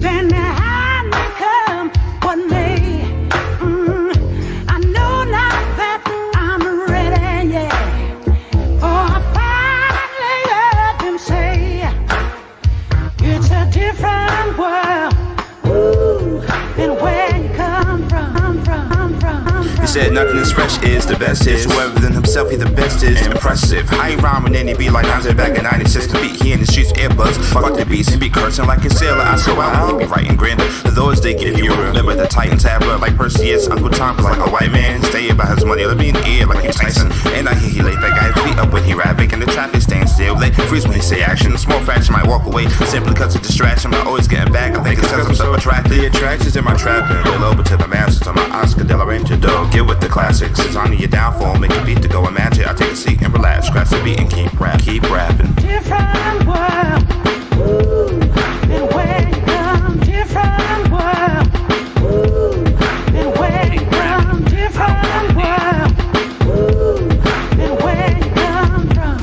Then I may come what may. I know now that I'm ready, yeah. For I finally heard them say it's a different world. Ooh, and where you come from. He said nothing is fresh is the best is. Whoever than himself, he the best is. Impressive. How you rhyming and he be like Andre back in 96. The beat, he in the streets, earbuds. Fuck the beats, he be cursing like a sailor. I swear I will be writing grander. For those they give you remember the Titan tablet like Perseus. Uncle Tom was like a white man. Stay about his money, let me in the ear like you Tyson. And I hear he laid back guy's feet up when he rap, making the traffic stand still. They freeze when he say action. A small fraction might walk away simply because of distraction. I'm always getting back. I think it's because I'm so attracted. The attractions in my trapping. Roll over to the masters on my Oscar De La Renta dog. Get with the classics. It's on your downfall. Make a beat to go imagine. I take a seat and relax. Scratch the beat and keep rapping. Different world. Ooh, and where you come, different world. Ooh, and where you come, different world. Ooh, and where you come from.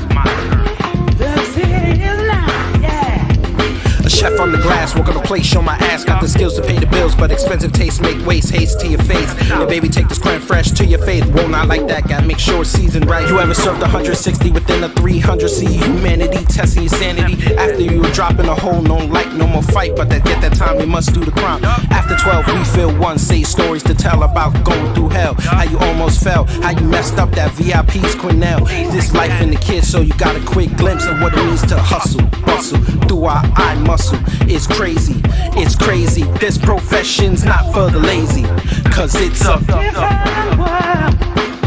The city is not, yeah. A chef on the glass, work on the plate, show my ass. Got the skills to pay the bills, but expensive taste make waste haste to your face. And baby, take this creme fresh to your face. Whoa, not like that, gotta make sure it's seasoned right. You ever served 160 within a 300? See humanity testing your sanity. After you were dropping a hole, no light, no more fight. But that get that time, you must do the crime. After 12, we feel one, say stories to tell about going through hell. How you almost fell, how you messed up that VIP's Cornell. This life in the kids, so you got a quick glimpse of what it means to hustle, bustle through our eye muscle. It's crazy, it's crazy. This profession's not for the lazy, cause it's a different world.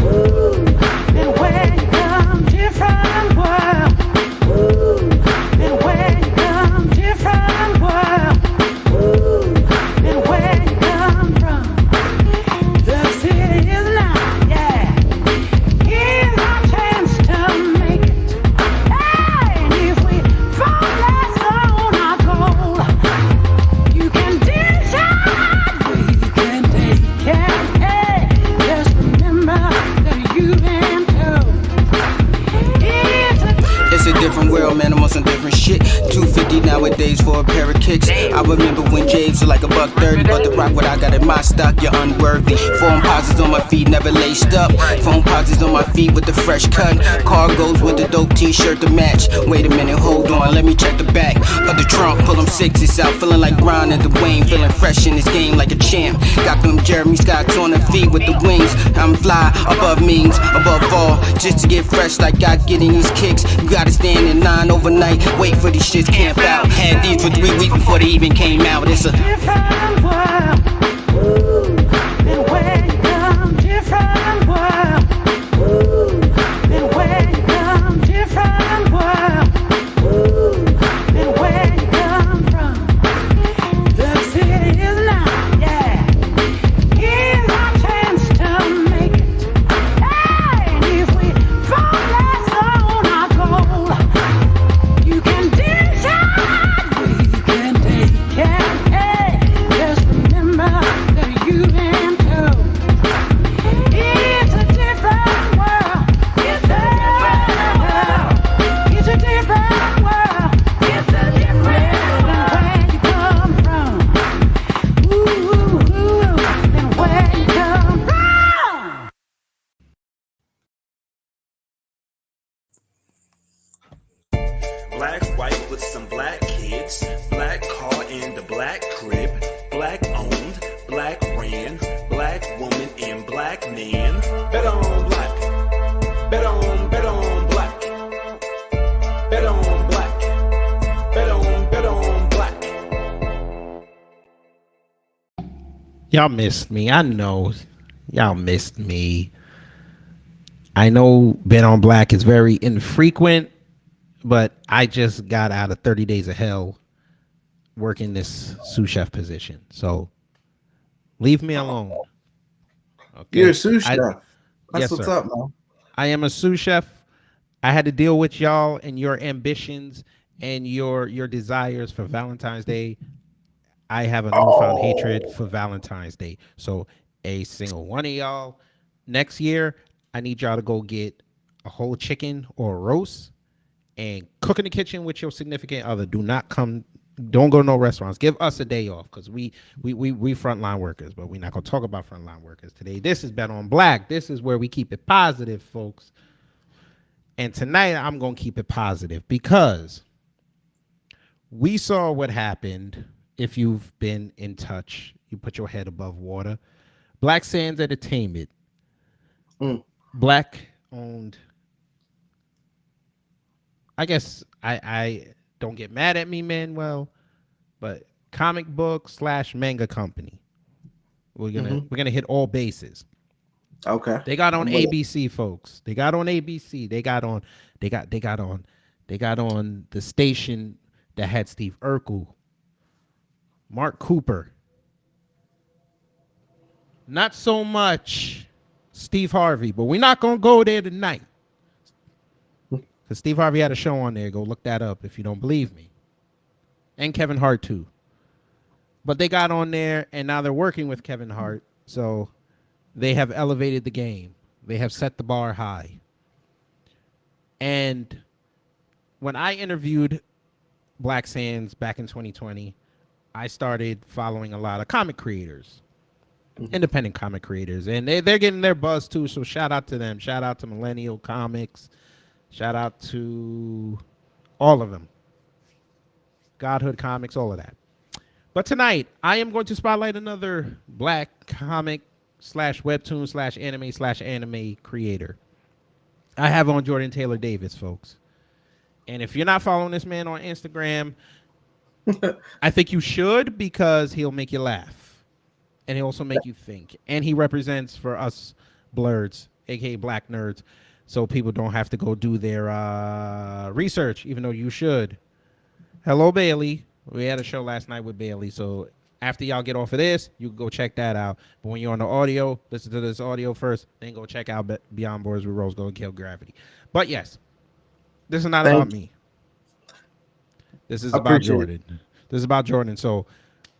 Ooh, and where you come, different world. Ooh, and where you come, different world. Ooh, and where you come from. The city is not, yeah. Here's our chance to make it. Hey, and if we fall less on our goal, you can decide, we can take care. Hey, just remember that you've been told. It's a different world, man, I'm on some different shit. 250 nowadays for a pair of kicks. I remember when James was like $130, but the rock what I got in my stock, you're unworthy. Foam posits on my feet, never laced up. Foam posits on my feet with the fresh cut. Cargos with the dope t-shirt to match. Wait a minute, hold on, let me check the back of the trunk. Pull them sixes out, feeling like Brian and Dwayne. Feeling fresh in this game like a champ. Got them Jeremy Scotts on the feet with the wings. I'm fly above means, above all. Just to get fresh like God getting these kicks. You gotta stand in line overnight, wait for these shits camp out. Had these for 3 weeks before they even came out. It's a different world. Ooh, and where you come, different world. Ooh, and where you come, different world. Ooh, and where you come from. The city is not, yeah. Here's our chance to make it. Hey, and if we fall less on our goal, you can decide, we can take care. Hey, just remember that you've been told. It's a different world. It's a different world. It's a different world. It's a different world. Where you come from. Ooh, and where you come from. Black, white with some black kids. Black car in the black crib. Black owned, black ran. Black woman and black man. Bet on black. Bet on black. Bet on black. Bet on black. Y'all missed me. I know y'all missed me. I know Bet on Black is very infrequent, but I just got out of 30 Days of Hell working this sous chef position. So leave me alone. Okay. You're a sous chef. That's yes, what's sir. up, man. I am a sous chef. I had to deal with y'all and your ambitions and your desires for Valentine's Day. I have a newfound hatred for Valentine's Day. So a single one of y'all next year, I need y'all to go get a whole chicken or a roast and cook in the kitchen with your significant other. Do not come Don't go to no restaurants. Give us a day off because we frontline workers, but we're not gonna talk about frontline workers today. This is Bet on Black. This is where we keep it positive, folks. And tonight I'm gonna keep it positive because we saw what happened. If you've been in touch, you put your head above water. Black Sands Entertainment, black owned. I guess I don't get mad at me, Manuel, but comic book / manga company. We're gonna hit all bases. Okay. They got on ABC, folks. They got on ABC. They got on the station that had Steve Urkel, Mark Cooper. Not so much Steve Harvey, but we're not gonna go there tonight. Because Steve Harvey had a show on there. Go look that up if you don't believe me. And Kevin Hart too. But they got on there and now they're working with Kevin Hart. So they have elevated the game. They have set the bar high. And when I interviewed Black Sands back in 2020, I started following a lot of comic creators, independent comic creators. And they're getting their buzz too. So shout out to them. Shout out to Millennial Comics. Shout out to all of them. Godhood Comics, all of that. But tonight, I am going to spotlight another black comic / webtoon / anime creator. I have on Jordan Taylor Davis, folks. And if you're not following this man on Instagram, I think you should because he'll make you laugh. And he'll also make you think. And he represents for us blurs, aka black nerds, so people don't have to go do their research, even though you should. Hello, Bailey. We had a show last night with Bailey, so after y'all get off of this, you can go check that out. But when you're on the audio, listen to this audio first, then go check out Beyond Borders with Rose Gold and Kill Gravity. But yes, this is not about me. This is about Jordan. This is about Jordan. So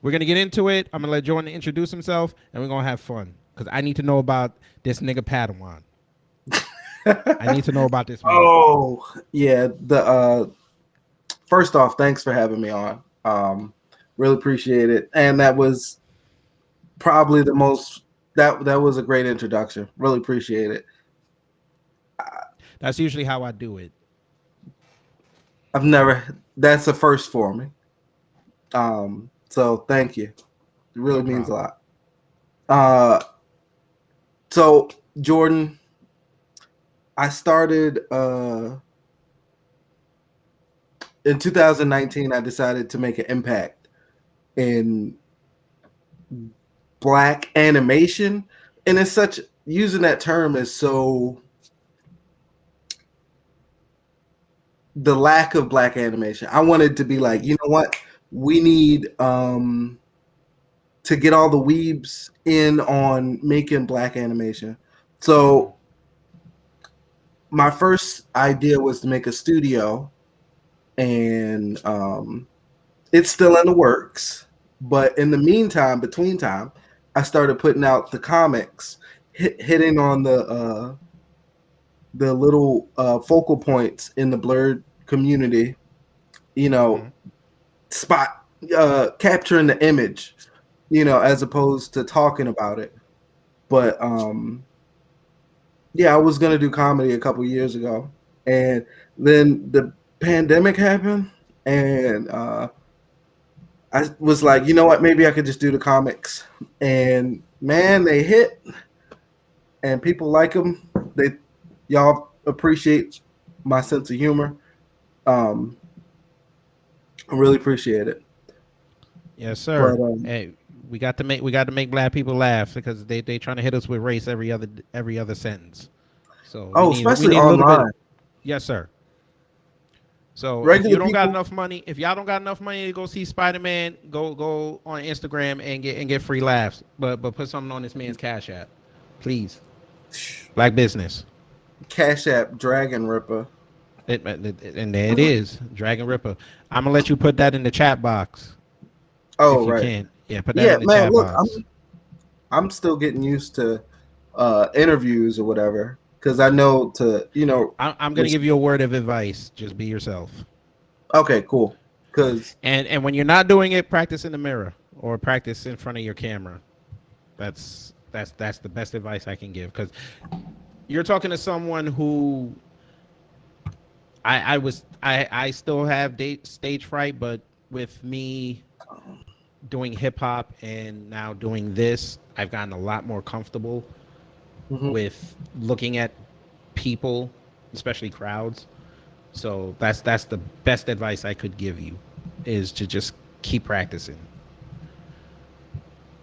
we're going to get into it. I'm going to let Jordan introduce himself, and we're going to have fun because I need to know about this nigga Padawan. I need to know about this man. Oh, yeah. First off, thanks for having me on. Really appreciate it. And that was probably the most that was a great introduction. Really appreciate it. That's usually how I do it. That's a first for me. So thank you. It really means a lot. So Jordan, I started in 2019. I decided to make an impact in black animation, and it's such using that term is so the lack of black animation. I wanted to be like, you know what, we need to get all the weebs in on making black animation. So my first idea was to make a studio, and it's still in the works. But in the meantime, between time, I started putting out the comics, hitting on the little focal points in the blurred community, you know, capturing the image, you know, as opposed to talking about it. But yeah, I was gonna do comedy a couple years ago, and then the pandemic happened, and I was like, you know what, maybe I could just do the comics. And man, they hit, and people like them. Y'all appreciate my sense of humor. I really appreciate it. Yes, sir. But, hey, we got to make black people laugh because they trying to hit us with race every other sentence. So especially we need online. Yes, sir. So Regular if you don't got people- enough money, if y'all don't got enough money to go see Spider-Man, go on Instagram and get free laughs. But put something on this man's Cash App, please. Black business. Cash App Dragon Ripper. And there it is, Dragon Ripper. I'm gonna let you put that in the chat box. Oh, if you right. can. Yeah, put that in the chat box. I'm still getting used to interviews or whatever, because I know to, you know. I'm gonna give you a word of advice. Just be yourself. Okay, cool. Because And when you're not doing it, practice in the mirror or practice in front of your camera. That's the best advice I can give, because you're talking to someone who I still have stage fright, but with me doing hip hop and now doing this, I've gotten a lot more comfortable with looking at people, especially crowds. So that's the best advice I could give you, is to just keep practicing.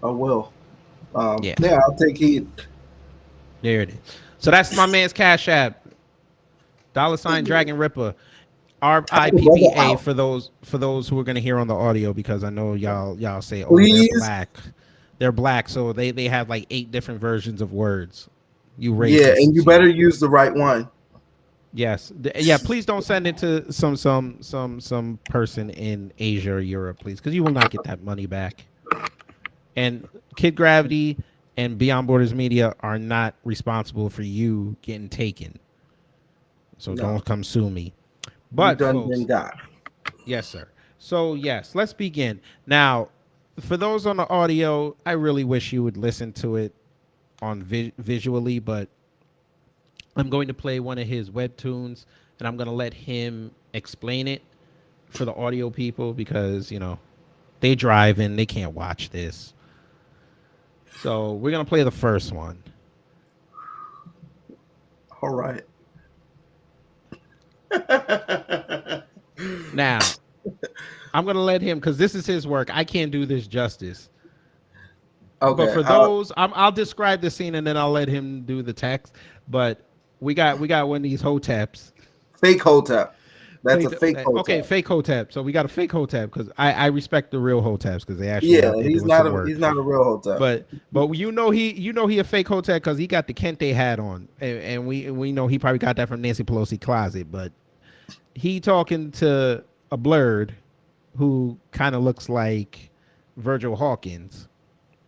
I will. Yeah, Yeah, I'll take heed. there it is. So that's my man's Cash App, $ Dragon Ripper. Brother RIPPA out. for those who are gonna hear on the audio, because I know y'all say, oh, they're Please. black. They're black, so they have like 8 different versions of words. You Yeah, and you racists, better you. use the right one. Yes. Yeah, please don't send it to some person in Asia or Europe, please, because you will not get that money back. And Kid Gravity and Beyond Borders Media are not responsible for you getting taken. So No, don't come sue me. you But done been folks, got. yes, sir. So yes, let's begin. Now, for those on the audio, I really wish you would listen to it on visually, but I'm going to play one of his webtoons, and I'm going to let him explain it for the audio people, because they drive and they can't watch this. So we're going to play the first one. All right. Now, I'm going to let him, because this is his work. I can't do this justice. But Okay. for those, I'll describe the scene and then I'll let him do the text. But we got one of these hoteps. Fake hotep. That's a fake Okay, hotep. fake hotep. So we got a fake hotep, because I respect the real hoteps, because they actually Yeah, out there he's doing not some a work. he's not a real hotep. But he a fake hotep, because he got the Kente hat on, and we know he probably got that from Nancy Pelosi closet. But he talking to a blurred who kind of looks like Virgil Hawkins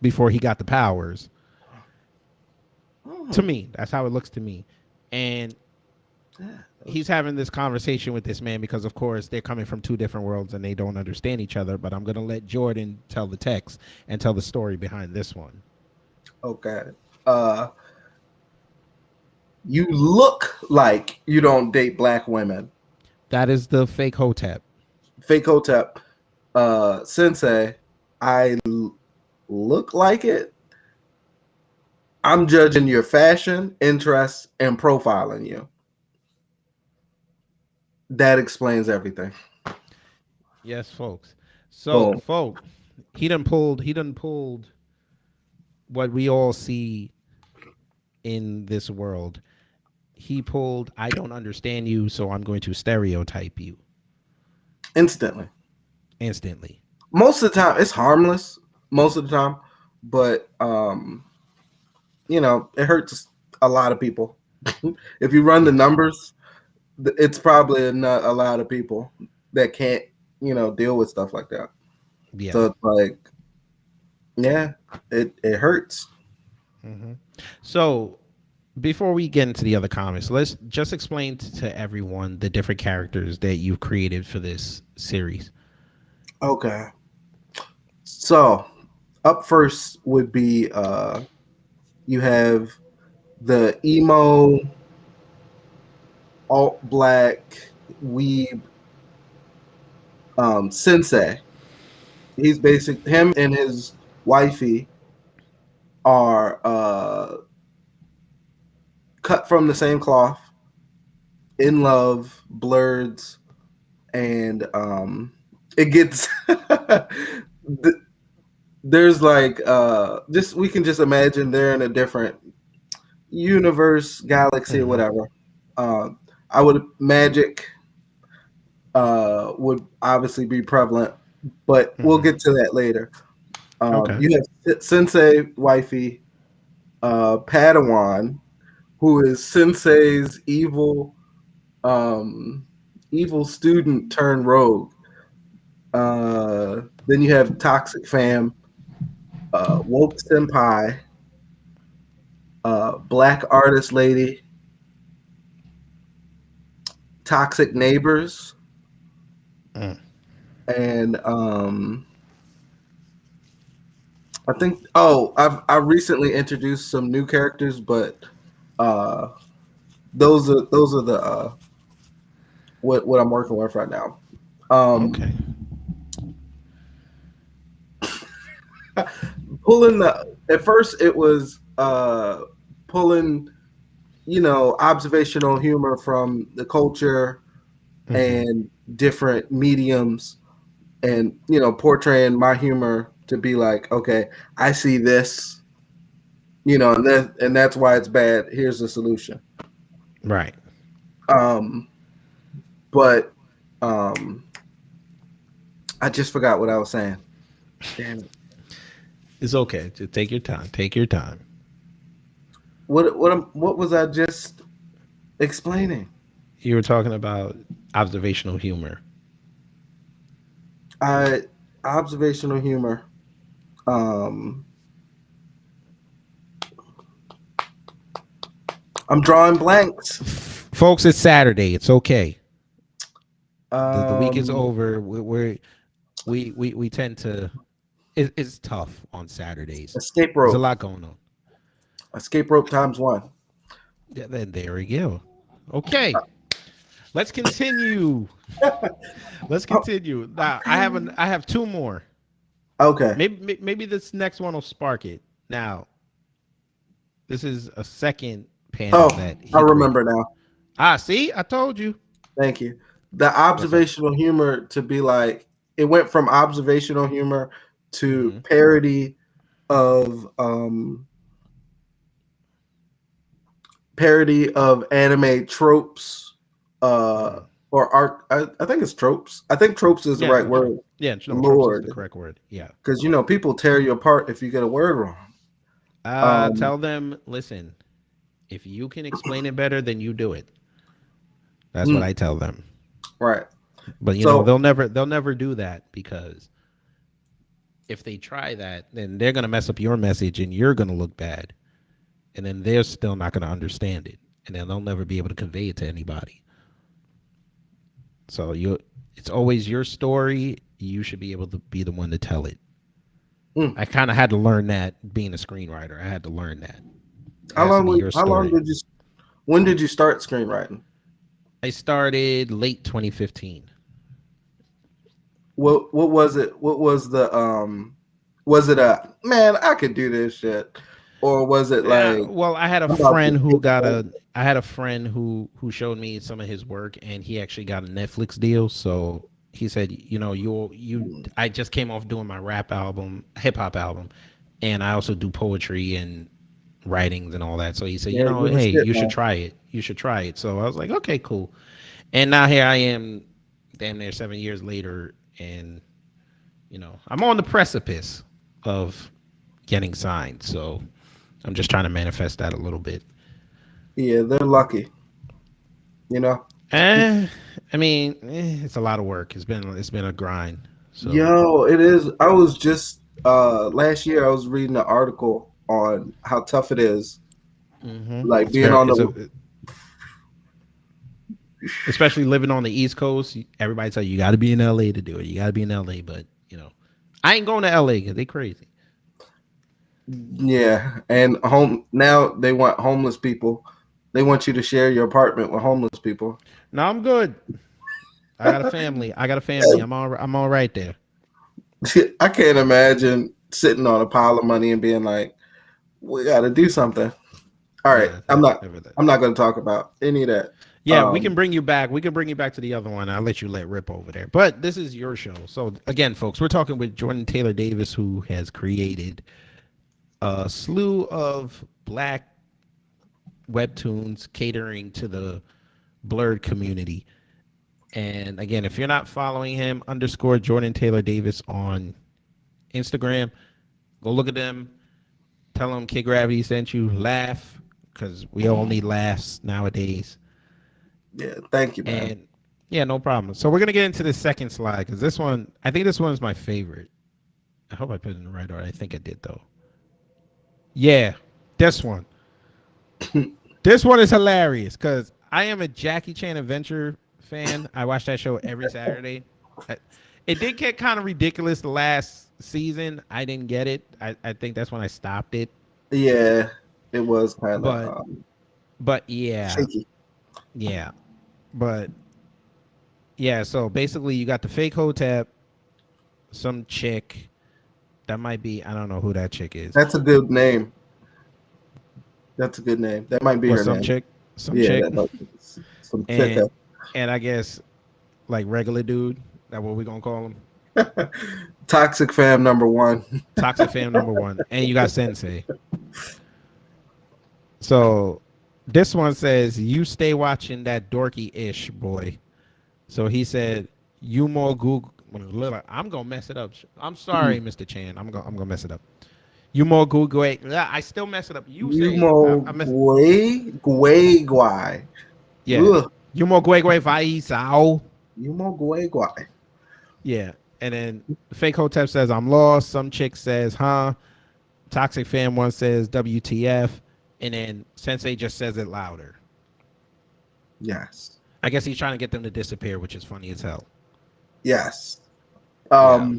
before he got the powers. To me, that's how it looks to me. And he's having this conversation with this man, because of course they're coming from 2 different worlds and they don't understand each other. But I'm going to let Jordan tell the text and tell the story behind this one. Okay. You look like you don't date black women. That is the fake hotep. Fake hotep. Sensei, look like it. I'm judging your fashion, interests, and profiling you. That explains everything. Yes, folks. So, Boom. folks, he done pulled what we all see in this world. He pulled, I don't understand you, so I'm going to stereotype you Instantly. instantly. Most of the time, it's harmless. Most of the time, but it hurts a lot of people. If you run the numbers, it's probably not a lot of people that can't, deal with stuff like that. Yeah. So it's like, yeah, it hurts. So, before we get into the other comments, let's just explain to everyone the different characters that you've created for this series. Okay. So, up first would be you have the emo alt black weeb sensei. He's him and his wifey are cut from the same cloth, in love, blurs, and it gets there's like just we can just imagine they're in a different universe, galaxy, or whatever. I would magic would obviously be prevalent, but we'll get to that later. Okay. You have Sensei wifey, Padawan, who is Sensei's evil student turned rogue. Then you have Toxic Fam, Woke Senpai, Black Artist Lady, Toxic Neighbors, and I think I recently introduced some new characters, but uh, those are the what I'm working with right now. Okay. Pulling the at first it was pulling observational humor from the culture Hmm. and different mediums, and portraying my humor to be like, okay, I see this, and that's why it's bad. Here's the solution. Right. um but um I just forgot what I was saying. Damn it. It's okay. Just take your time. Take your time. What was I just explaining? You were talking about observational humor. I Observational humor. um I'm drawing blanks. Folks, it's Saturday. It's okay. The week is um over. We tend to. It's tough on Saturdays. Escape There's a rope. lot going on. Escape rope times one. Yeah, then there we go. Okay, let's continue. Let's continue. Now I have two more. Okay. Maybe this next one will spark it. Now this is a second panel Oh, that I he remember created. now. Ah, see, I told you. Thank you. The What's up? observational humor to be like, it went from observational humor to Mm-hmm. parody of anime tropes, Mm-hmm. or art. I think it's tropes. I think tropes is the Yeah, right no, word. yeah, no, tropes is the Lord, correct word. Yeah. because people tear you apart if you get a word wrong. Um, Tell them, listen, if you can explain it better, then you do it. That's what hmm, I tell them. right. But So they'll never do that because if they try that, then they're gonna mess up your message and you're gonna look bad. And then they're still not gonna understand it. And then they'll never be able to convey it to anybody. So it's always your story. You should be able to be the one to tell it. hmm, I kind of had to learn that being a screenwriter. I had to learn that. It has to be your how long story. did you? When did you start screenwriting? I started late 2015. What was it? What was the Was it a, man, I could do this shit, or was it Yeah, like, well, I'm about to get I had a friend who showed me some of his work, and he actually got a Netflix deal. So he said, I just came off doing my rap album, hip hop album, and I also do poetry and writings and all that. So he said, yeah, give a hey, shit, you should man? try it. You should try it. So I was like, okay, cool. And now here I am, damn near 7 years later, and I'm on the precipice of getting signed. So I'm just trying to manifest that a little bit. Yeah, they're lucky, you know. I mean, it's a lot of work. It's been a grind. So Yo, it is. I was just last year I was reading an article on how tough it is, like it's being very on it's the. a especially living on the East Coast. Everybody tell you got to be in LA to do it. You got to be in LA, but I ain't going to LA because they crazy. Yeah, and home now they want homeless people. They want you to share your apartment with homeless people. No, I'm good. I got a family. I got a family. I'm all right there. I can't imagine sitting on a pile of money and being like, "We got to do something." All right, Nah, I'm not. never that. I'm not going to talk about any of that. Yeah, we can bring you back. We can bring you back to the other one. I'll let you let rip over there. But this is your show. So again, folks, we're talking with Jordan Taylor Davis, who has created a slew of black webtoons catering to the blurred community. And again, if you're not following him, underscore Jordan Taylor Davis on Instagram, go look at them. Tell them Kid Gravity sent you. Laugh, because we all need laughs nowadays. Yeah, thank you, man. And yeah, no problem. So we're gonna get into the second slide because I think this one is my favorite. I hope I put it in the right order. I think I did though. Yeah, this one. This one is hilarious because I am a Jackie Chan Adventure fan. I watch that show every Saturday. It did get kind of ridiculous the last season. I didn't get it. I think that's when I stopped it. Yeah, it was kind But of but yeah, shaky. yeah. But yeah, so basically you got the fake Hotep, some chick. That might be, I don't know who that chick is. That's a good name. That's a good name. That might be What, her some name. chick? Some Yeah, chick. that might be some chick. And and I guess like regular dude. That what we gonna call him? Toxic fam number one. Toxic fam number one. And you got Sensei. So this one says, you stay watching that dorky ish boy. So he said, you more Google. I'm gonna mess it up. I'm sorry, Mr. Chan. I'm gonna mess it up. You more Google. I still mess it up. You say it. Yumo I mess. Gui Guai. Yeah. Ugh. You more Gwe Vai Sao. Yumo Gui Guai. Yeah. And then fake Hotep says, I'm lost. Some chick says, huh? Toxic fan one says, WTF. And then Sensei just says it louder. Yes. I guess he's trying to get them to disappear, which is funny as hell. Yes. Yeah.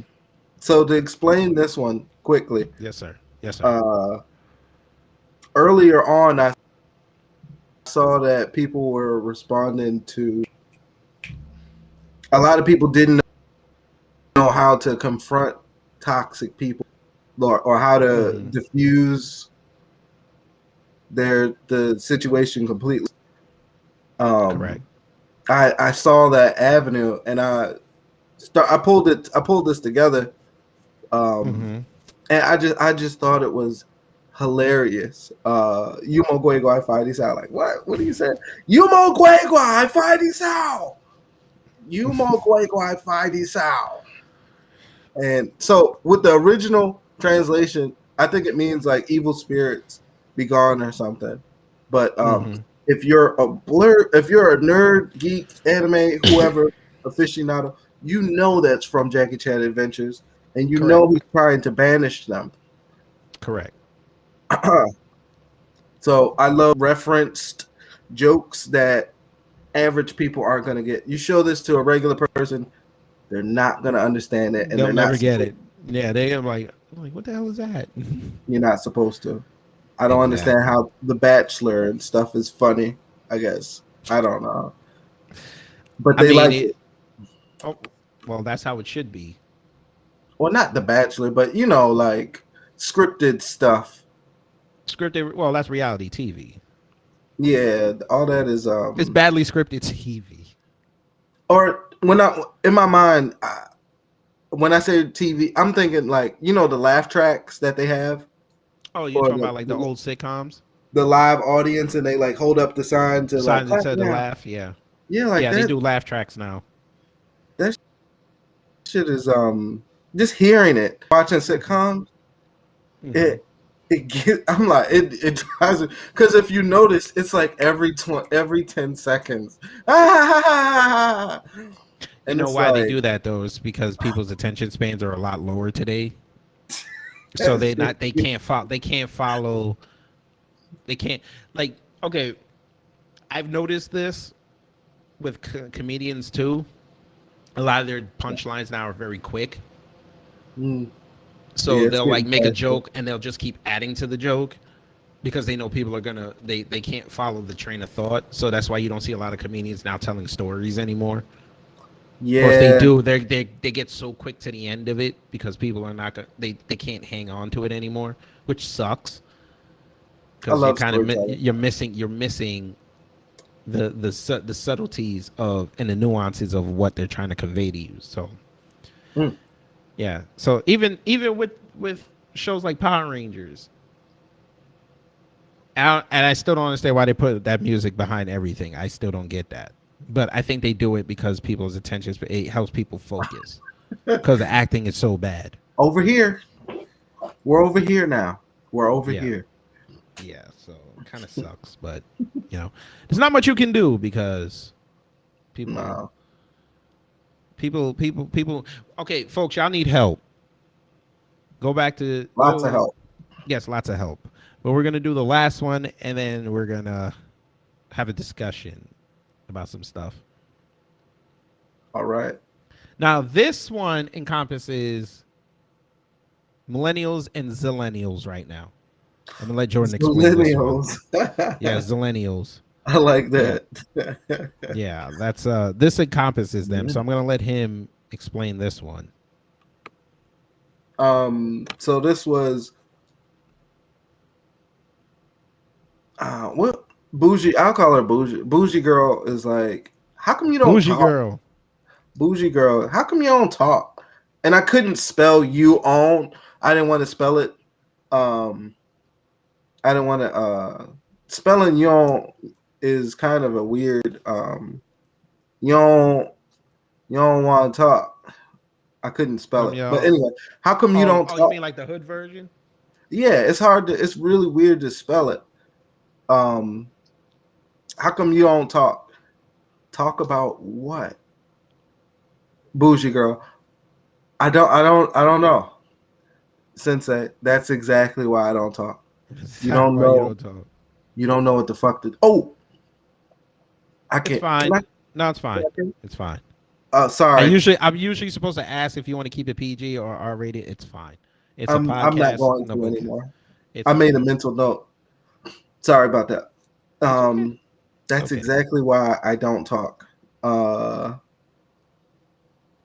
So to explain this one quickly. Yes, sir. Yes, sir. Earlier on, I saw that people were responding to. A lot of people didn't know how to confront toxic people, or how to diffuse the situation completely. Correct. I saw that avenue, and I pulled this together, and I just thought it was hilarious. Yumo Gwe Gwe Fighty Sao. Like, what do you say? Yumo Gwe Gwe Fighty Sao. Yumo Gwe Gwe Fighty Sao. And so with the original translation, I think it means like evil spirits be gone or something. But if you're a nerd, geek, anime, whoever, aficionado, you know that's from Jackie Chan Adventures, and you know he's trying to banish them. Correct. So I love referenced jokes that average people aren't going to get. You show this to a regular person, they're not going to understand it, and they'll they're never not get it. Yeah, they're like, what the hell is that? You're not supposed to. I don't understand how The Bachelor and stuff is funny. I guess I don't know, but they like it. Oh, well, that's how it should be. Well, not The Bachelor, but you know, like scripted stuff. Scripted. Well, that's reality TV. Yeah, all that is. It's badly scripted TV. Or when in my mind, when I say TV, I'm thinking like, you know, the laugh tracks that they have. Oh, you're talking about like the old sitcoms? The live audience, and they like hold up the sign to like to laugh. Yeah. Yeah, like they do laugh tracks now. That shit is just hearing it, watching sitcoms. I'm like it drives it, because if you notice, it's like every 10 seconds. And you know why they do that though? Is because people's attention spans are a lot lower today. So they can't follow. They can't, like, okay, I've noticed this with comedians too. A lot of their punchlines now are very quick. So they'll like make a joke and they'll just keep adding to the joke because they know people are gonna they can't follow the train of thought. So that's why you don't see a lot of comedians now telling stories anymore. Yeah, or if they do, they get so quick to the end of it because people are not gonna they can't hang on to it anymore, which sucks. Because you're missing the subtleties of and the nuances of what they're trying to convey to you. So yeah. So even with shows like Power Rangers, and I still don't understand why they put that music behind everything. I still don't get that. But I think they do it because people's attention, it helps people focus because the acting is so bad. Over here, we're over here now. We're over here. Yeah, so it kind of sucks, but you know, there's not much you can do because people. Okay, folks, y'all need help. Go back to lots of help. Yes, lots of help. But we're gonna do the last one, and then we're gonna have a discussion about some stuff. All right. Now this one encompasses millennials and zillennials right now. I'm gonna let Jordan explain this one. Millennials. Yeah, zillennials. I like Yeah, that. yeah. That's this encompasses them. So I'm gonna let him explain this one. So this was what bougie? I'll call her bougie. Bougie girl is like, how come you don't Bougie talk? girl. Bougie girl, how come you don't talk? And I couldn't spell you on. I didn't want to spell it. I didn't want to spelling yon is kind of a weird yon you don't want to talk. I couldn't spell it. But anyway, how come you don't talk? You mean like the hood version? Yeah, it's hard to it's really weird to spell it. How come you don't talk? Talk about what? Bougie girl. I don't know. Sensei, that's exactly why I don't talk. You don't know. You don't talk. You don't know what the fuck to. Oh, I can't. It's fine. Can No, it's fine. It's fine. Sorry. I'm usually supposed to ask if you want to keep it PG or R rated. It's fine. It's a podcast. I'm not going to anymore. I made a mental note. Sorry about that. Okay. That's exactly why I don't talk.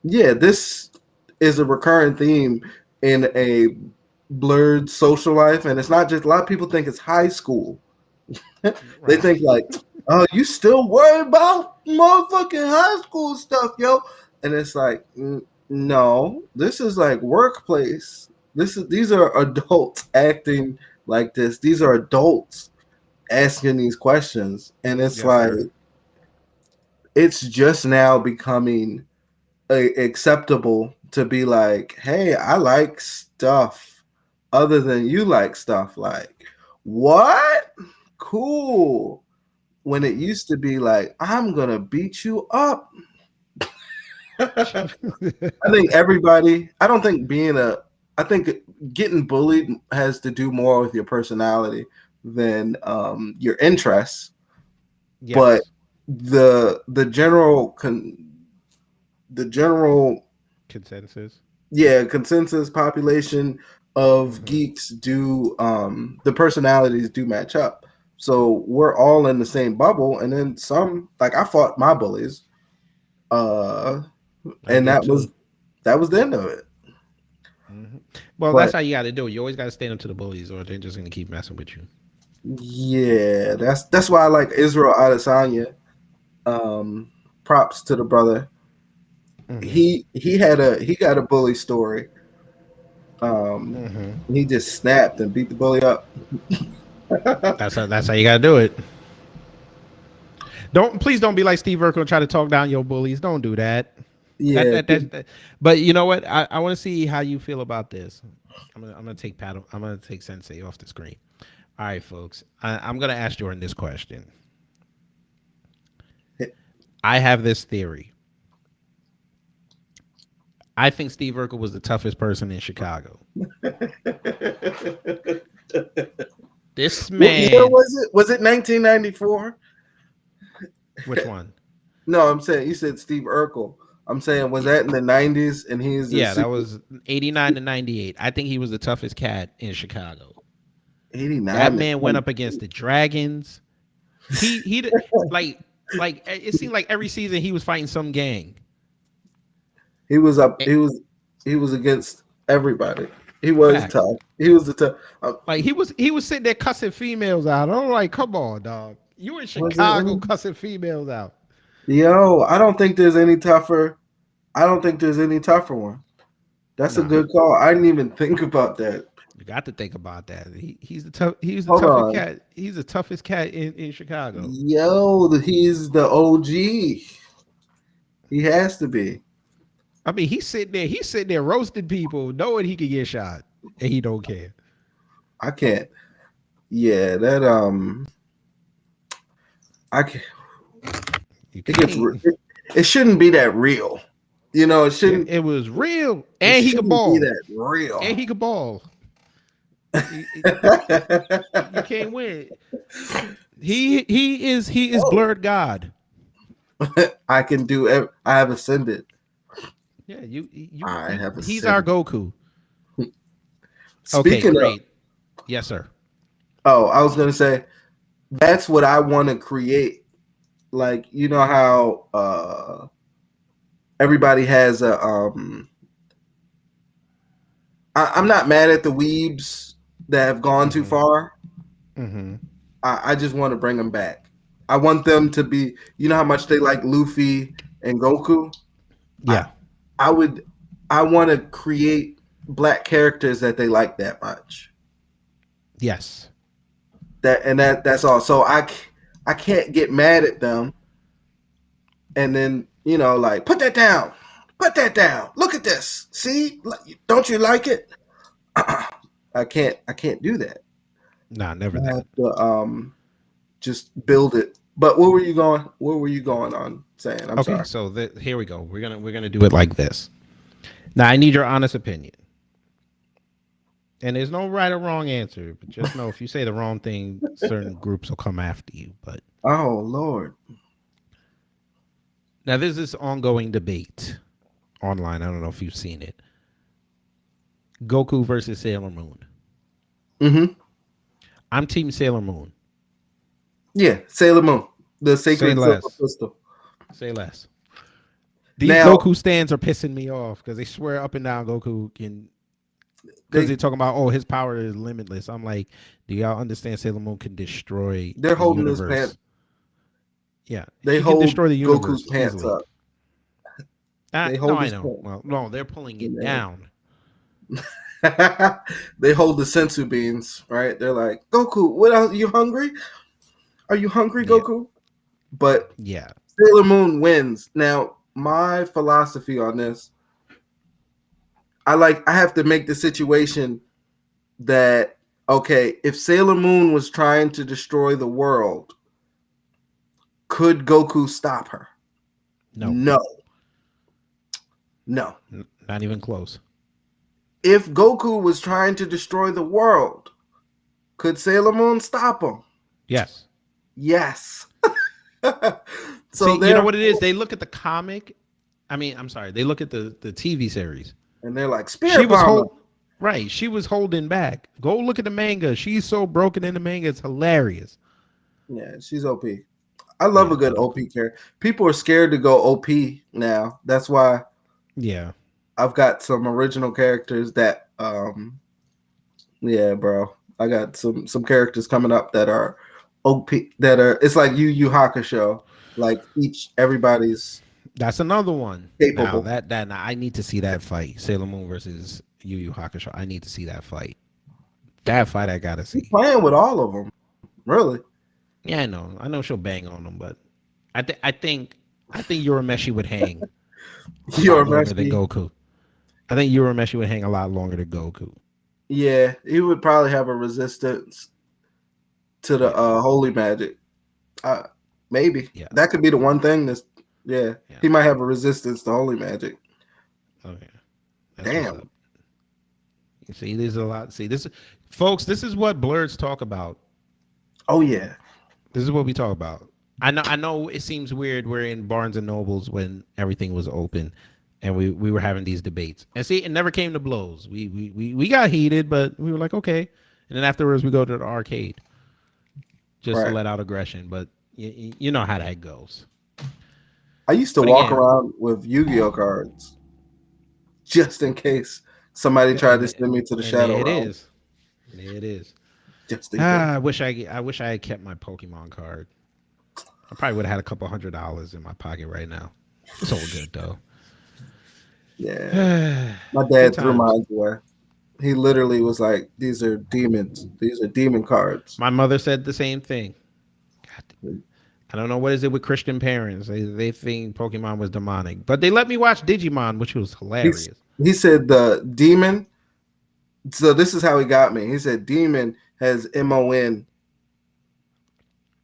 Yeah, this is a recurring theme in a blurred social life, and it's not just a lot of people think it's high school. They think like, oh, you still worried about motherfucking high school stuff, yo? And it's like, no, this is like workplace. These are adults acting like this. These are adults asking these questions, and it's it's just now becoming acceptable to be like, hey, I like stuff other than you like stuff. Like, what? Cool. When it used to be like, I'm gonna beat you up. I think getting bullied has to do more with your personality than your interests. Yes. But the general consensus population of geeks do the personalities do match up. So we're all in the same bubble, and then some, like I fought my bullies, and that was the end of it. Mm-hmm. Well, that's how you got to do it. You always got to stand up to the bullies, or they're just going to keep messing with you. Yeah, that's why I like Israel Adesanya. Props to the brother. Mm-hmm. He got a bully story. He just snapped and beat the bully up. That's how you gotta do it. Please don't be like Steve Urkel and try to talk down your bullies. Don't do that. Yeah. But you know what? I want to see how you feel about this. I'm gonna take Sensei off the screen. All right, folks. I'm gonna ask Jordan this question. I have this theory. I think Steve Urkel was the toughest person in Chicago. This man. What year was it? Was it 1994? Which one? No, I'm saying you said Steve Urkel. I'm saying, was that in the 90s? And he's that was 89 to 98. I think he was the toughest cat in Chicago. 89. That man went up against the Dragons. He like it seemed like every season he was fighting some gang. He was up. He was against everybody. He was tough. He was the tough. Like he was sitting there cussing females out. I'm like, come on, dog. You in Chicago cussing females out. Yo, I don't think there's any tougher. One. That's a good call. I didn't even think about that. You got to think about that. He's the toughest cat. He's the toughest cat in Chicago. Yo, he's the OG. He has to be. I mean, he's sitting there roasting people, knowing he could get shot, and he don't care. I can't. Yeah, that I can't. It shouldn't be that real. You know, it shouldn't. It was real, and he could ball. Be that real, and he could ball. You can't win. He is blurred God. I can do. I have ascended. Yeah, I have a he's our sin. Goku. Okay, Speaking of, great. Yes, sir. oh, I was gonna say that's what I want to create. Like, you know how everybody has a I'm not mad at the weebs that have gone too Mm-hmm. far. Mm-hmm. I just want to bring them back. I want them to be, you know how much they like Luffy and Goku. I Yeah. I would I want to create black characters that they like that much. Yes. That's all. So I can't get mad at them and then like put that down. Look at this. See, don't you like it? I can't do that. Nah, never I have that. to just build it. But what were you going? What were you going on saying? I'm Okay, sorry. so here we go. We're gonna do it like this. Now I need your honest opinion. And there's no right or wrong answer, but just know if you say the wrong thing, certain groups will come after you. But Oh Lord. now there's this ongoing debate online. I don't know if you've seen it. Goku versus Sailor Moon. Mm-hmm. I'm Team Sailor Moon. Yeah, Sailor Moon, the Say sacred silver less. crystal. Say less. These Now Goku stands are pissing me off because they swear up and down Goku can. Because they they're talking about, oh, his power is limitless. I'm like, do y'all understand Sailor Moon can destroy they're the holding his pants. universe? Yeah, They he can hold destroy the Goku's universe pants easily. up. They No, hold I his know. pants. Well, no, they're pulling it Yeah. down. They hold the sensu beans, right? They're like, Goku, what else? You hungry? Are you hungry, Yeah, Goku? But yeah. Sailor Moon wins. Now, my philosophy on this, I have to make the situation that okay, if Sailor Moon was trying to destroy the world, could Goku stop her? No, No. No. not even close. If Goku was trying to destroy the world, could Sailor Moon stop him? Yes. Yes. So See, you know what it is? therefore, They look at the comic. I mean, I'm sorry. They look at the TV series. and they're like, She Spirit was Bomber. right. She was holding back. Go look at the manga. She's so broken in the manga. It's hilarious. Yeah, she's OP. I love Yeah, a good but OP character. People are scared to go OP now. That's why yeah, I've got some original characters that yeah, bro. I got some characters coming up that are OP that are it's like Yu Hakusho. Like everybody's that's another one. Now capable. that now I need to see that fight. Sailor Moon versus Yu Yu Hakusho. I need to see that fight. That fight I gotta He's see. playing with all of them. Really. Yeah, I know. I know she'll bang on them, but I think Urameshi would hang a You're lot a longer than Messi. Goku. I think Urameshi would hang a lot longer than Goku. Yeah, he would probably have a resistance to the Yeah, holy magic. Maybe yeah, that could be the one thing that's yeah. yeah. He might have a resistance to holy magic. Okay, that's what's up. Damn. You see, there's a lot. See, folks. This is what blurs talk about. Oh yeah. This is what we talk about. I know it seems weird. We're in Barnes and Nobles when everything was open, and we were having these debates. And see, it never came to blows. We got heated, but we were like, okay. And then afterwards, we go to the arcade just to Right. let out aggression. But you know how that goes. I used to But walk again, around with Yu-Gi-Oh cards just in case somebody tried to and send me to the and there shadow it realm. is. There it is. Just in case. I wish I had kept my Pokemon card. I probably would have had a couple $100 in my pocket right now. So good though. Yeah. My Good dad threw times. mine away. He literally was like, "These are demons. These are demon cards." My mother said the same thing. God, I don't know what is it with Christian parents. They think Pokemon was demonic, but they let me watch Digimon, which was He's, hilarious. he said the demon. So this is how he got me. He said demon has MON.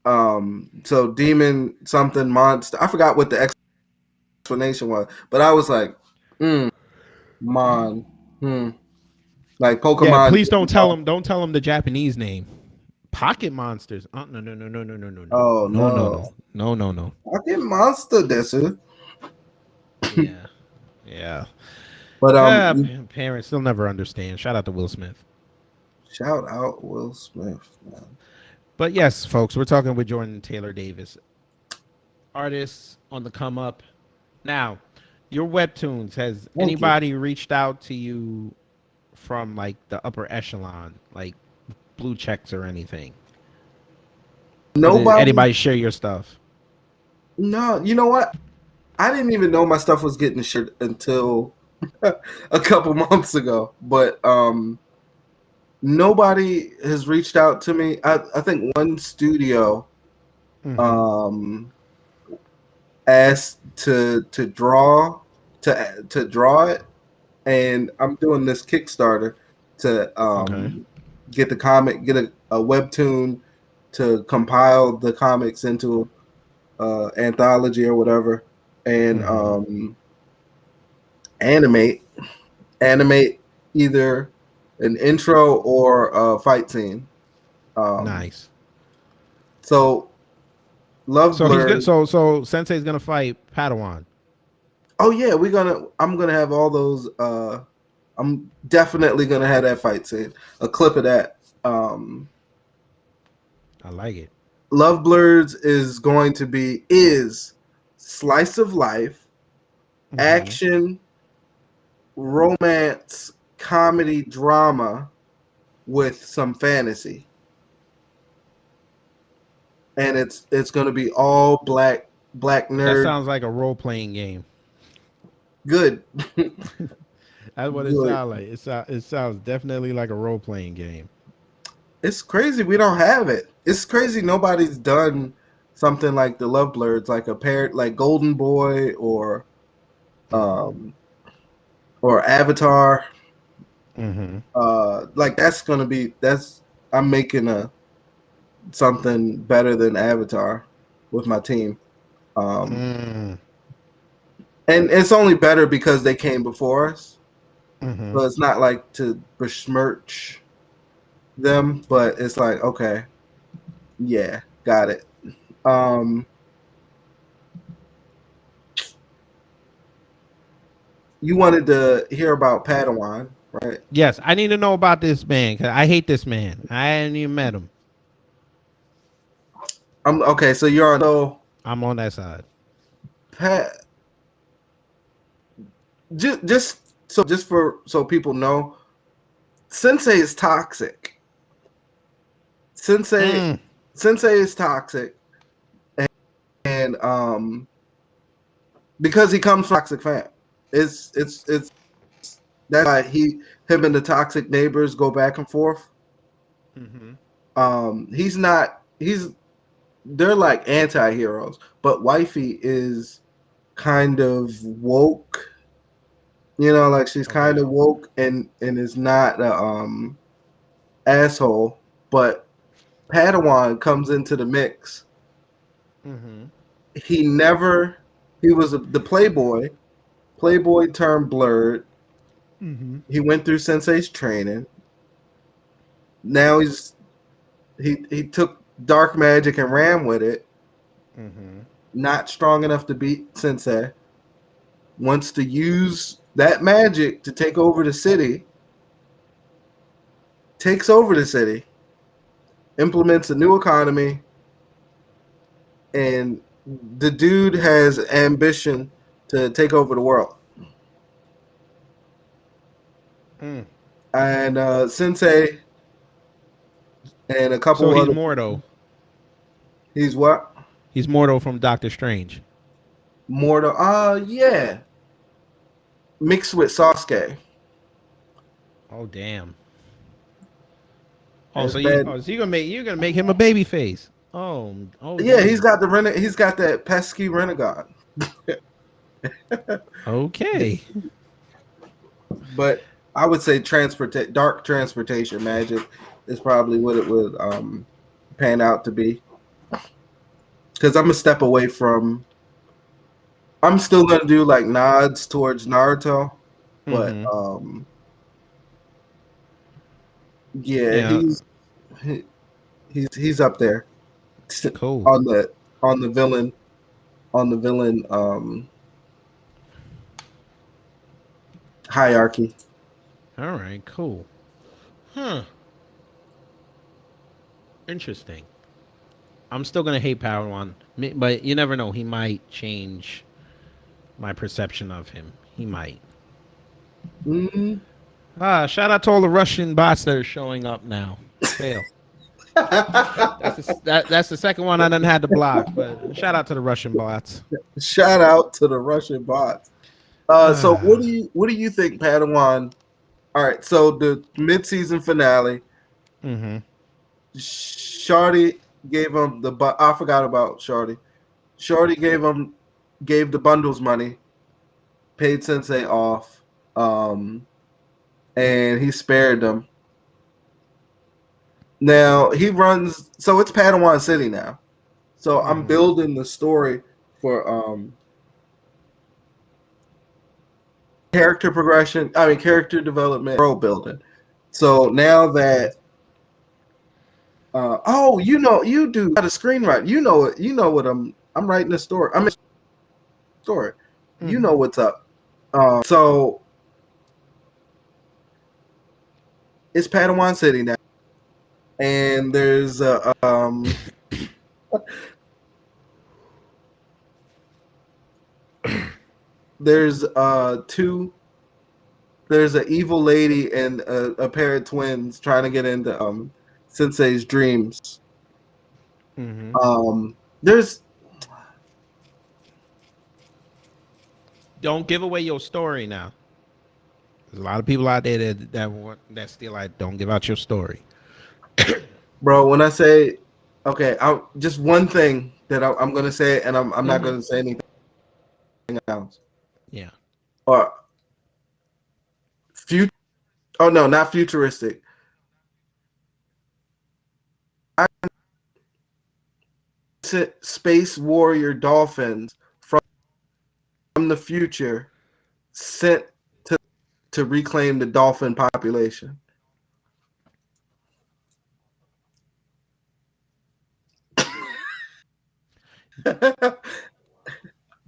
So demon something monster. I forgot what the explanation was, but I was like, mon, like Yeah, Pokemon. please don't tell him. Don't tell him the Japanese name. Pocket monsters. No, no, no, no, no, no, no, no, Oh no, no, no, no, no, no, no. I get monster this. Yeah, Yeah. But Parents still never understand. Shout out to Will Smith. shout out Will Smith, man. But yes, folks, we're talking with Jordan Taylor Davis, artists on the come up. Now, your webtoons, has Thank you. anybody reached out to you from like the upper echelon, like blue checks or anything? Or did Nobody. anybody share your stuff? No, you know what? I didn't even know my stuff was getting shared until a couple months ago. But nobody has reached out to me. I think one studio um, asked to draw draw it, and I'm doing this Kickstarter to Okay. get the comic, get a webtoon to compile the comics into anthology or whatever, and animate either an intro or a fight scene. Nice. So Love So he's good. Blurred. So Sensei's gonna fight Padawan. Oh yeah, I'm gonna have all those. I'm definitely gonna have that fight scene, a clip of that. I like it. Love Blurs is slice of life, action, romance, comedy, drama with some fantasy, and it's going to be all black That nerd. sounds like a role playing game. Good. That's what it Good. sounds like. It sounds definitely like a role playing game. It's crazy we don't have it. It's crazy nobody's done something like the Love Blurs, like a pair like Golden Boy or Avatar. Like I'm making something better than Avatar with my team. And it's only better because they came before us. So it's not like to besmirch them, but it's like, okay, yeah, got it. You wanted to hear about Padawan, right? Yes, I need to know about this man because I hate this man. I hadn't even met him. Okay. So you're on. So I'm on that side. Pat, just for so people know, Sensei is toxic. Sensei is toxic, and because he comes from a toxic fam. It's that's why him and the toxic neighbors go back and forth. They're like anti-heroes, but wifey is kind of woke. You know, like she's kind of woke and is not a asshole. But Padawan comes into the mix. He was the playboy turned blurred. He went through Sensei's training. Now he took dark magic and ran with it. Not strong enough to beat Sensei. Wants to use that magic to take over the city. Takes over the city. Implements a new economy. And the dude has ambition to take over the world. And Sensei and a couple So he's other. Mordo. He's what? He's Mordo from Doctor Strange. Mortal. Yeah. Mixed with Sasuke. Oh damn. Oh, That's so bad. you're gonna make him a baby face. Oh Yeah, damn. he's got that pesky renegade. Okay. But I would say dark transportation magic is probably what it would pan out to be. Because I'm a step away from. I'm still gonna do like nods towards Naruto, but yeah, he's up there. Cool. on the villain hierarchy. All right, cool. Huh. Interesting. I'm still gonna hate Padawan, but you never know. He might change my perception of him. He might. Mm. Shout out to all the Russian bots that are showing up now. Fail. That's the second one I done had to block. But shout out to the Russian bots. Shout out to the Russian bots. So what do you think, Padawan? All right, so the mid-season finale, Mm-hmm. Shardy gave him I forgot about Shardy. Shardy gave the bundles money, paid Sensei off, and he spared them. Now he runs, so it's Padawan City now. So I'm building the story for character progression. I mean character development, world building. So now that you do a screenwriter. You know what I'm writing a story. I'm a story. You know what's up. So it's Padawan City now. And there's there's an evil lady and a pair of twins trying to get into Sensei's dreams. There's Don't give away your story now. There's a lot of people out there that still like don't give out your story. Bro, when I say okay, just one thing that I'm gonna say, and I'm not gonna say anything else. Yeah. Or Oh no, not futuristic. Space warrior dolphins from the future sent to reclaim the dolphin population.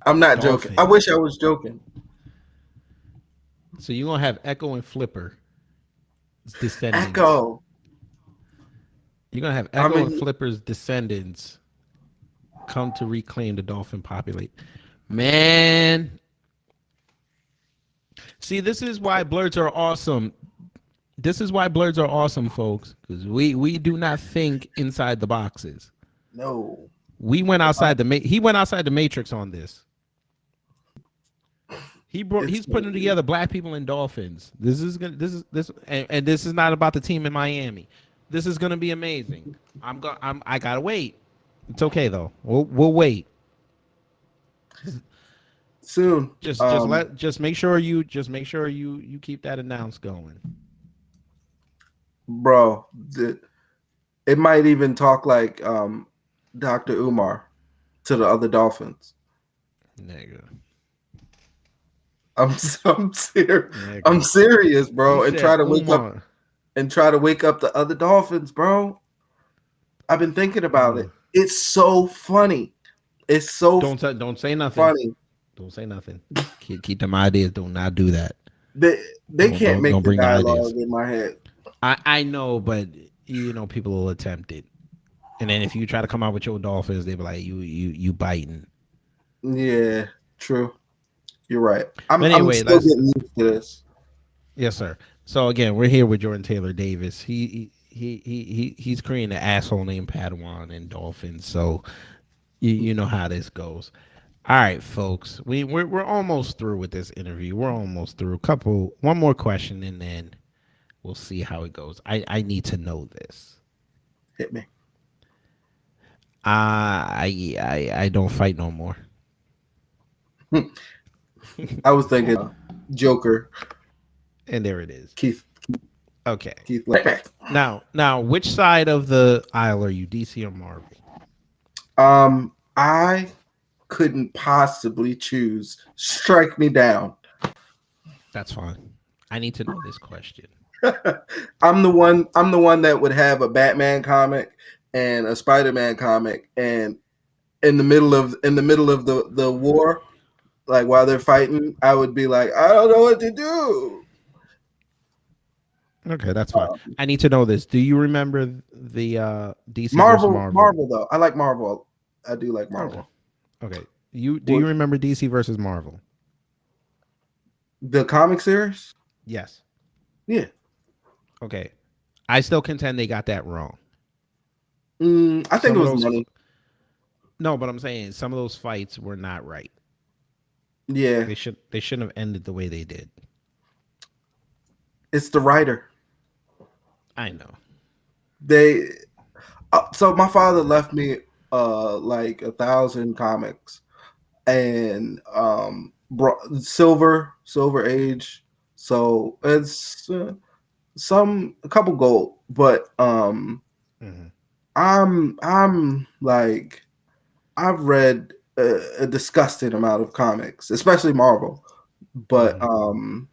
I'm not joking. I wish I was joking. So you're gonna have Echo and Flipper descendants. Echo. You're gonna have Echo and Flipper's descendants come to reclaim the dolphin population. Man. See, this is why blurs are awesome. This is why blurs are awesome, folks. Because we do not think inside the boxes. No. We went outside he went outside the matrix on this. He's putting together black people and dolphins. This is not about the team in Miami. This is gonna be amazing. I gotta wait. It's okay though. We'll wait. Soon. Just make sure you keep that announced going. Bro, it might even talk like Dr. Umar to the other dolphins. Nigga. I'm serious, bro, and try to wake up the other dolphins, bro. I've been thinking about it. It's so funny. It's so don't say nothing. Funny. Don't say nothing. Keep them ideas. Do not do that. They can't make the dialogue in my head. I know, but people will attempt it, and then if you try to come out with your dolphins, they be like you biting. Yeah, true. You're right. I'm still getting used to this. Yes, sir. So again, we're here with Jordan Taylor Davis. He's creating an asshole named Padawan and dolphins. So you know how this goes. All right, folks. We're almost through with this interview. We're almost through. One more question, and then we'll see how it goes. I need to know this. Hit me. I don't fight no more. I was thinking Joker. And there it is. Keith. Okay. Keith. Now, which side of the aisle are you, DC or Marvel? I couldn't possibly choose. Strike me down. That's fine. I need to know this question. I'm the one that would have a Batman comic and a Spider-Man comic, and in the middle of the war, Like while they're fighting, I would be like, I don't know what to do. Okay, that's fine. I need to know this. Do you remember the DC versus Marvel, Marvel? Marvel though. I like Marvel. I do like Okay. Marvel. Okay. Do What, you remember DC versus Marvel? the comic series? Yes. Yeah. Okay. I still contend they got that wrong. I think Some it of was those money. No, but I'm saying some of those fights were not right. Yeah, They shouldn't have ended the way they did. it's the writer. I know. They so my father left me like 1,000 comics and silver age. So it's a couple gold, but Mhm. I'm like I've read a disgusting amount of comics, especially Marvel. But Mhm.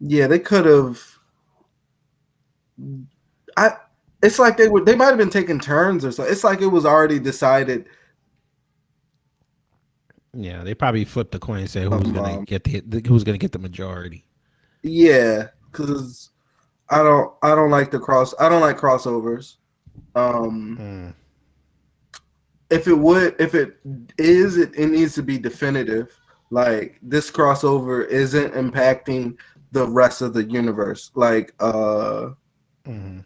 yeah, they could have. I. It's like they might have been taking turns or so. It's like it was already decided. Yeah, they probably flipped the coin and said Um, um who's gonna get the majority. yeah, because I don't like crossovers. Um, Mm. if it is, it needs to be definitive. Like this crossover isn't impacting the rest of the universe. Like Mhm.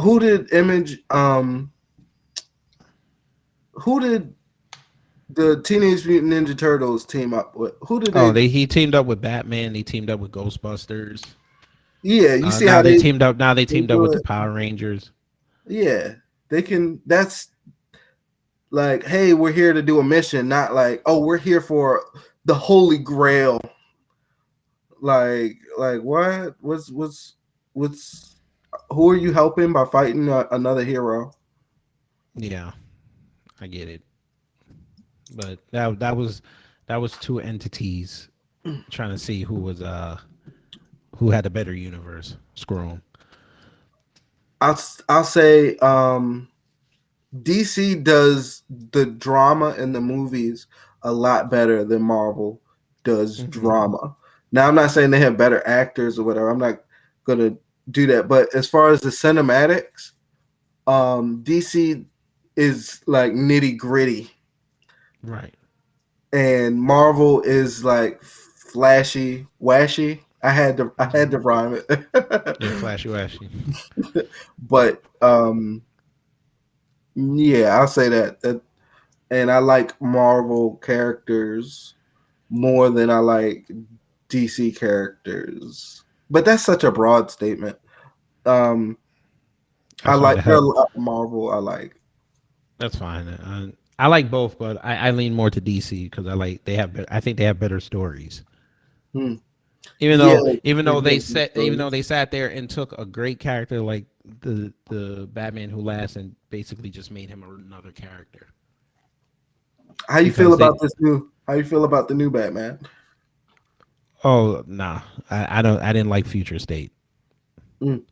who did Image who did the Teenage Mutant Ninja Turtles team up with? Who did Oh, they? they he teamed up with Batman. They teamed up with Ghostbusters. Yeah, you see how Now they teamed up. Now they they teamed up do with the it. Power Rangers. Yeah, they can. That's like, hey, we're here to do a mission, not like, oh, we're here for the Holy Grail. Like what? What's? Who are you helping by fighting another hero? Yeah, I get it. But that was two entities trying to see who had a better universe. Screw 'em. I'll say DC does the drama in the movies a lot better than Marvel does Mhm. drama. Now I'm not saying they have better actors or whatever. I'm not gonna do that. But as far as the cinematics, DC is like nitty gritty, Right. and Marvel is like flashy, washy. I had to rhyme Yeah, it, flashy washy. but yeah, I'll say that. And I like Marvel characters more than I like DC characters. But that's such a broad statement. Um, I That's fine. like there are a lot of Marvel I like. That's fine. I like both, but I lean more to DC because I think they have better stories. Hmm. Yeah, they do have good Even though stories. they sat there and took a great character like the Batman Who Laughs and basically just made him another character How you feel because they about this new? How you feel about the new Batman? oh nah I didn't like Future State. Mm.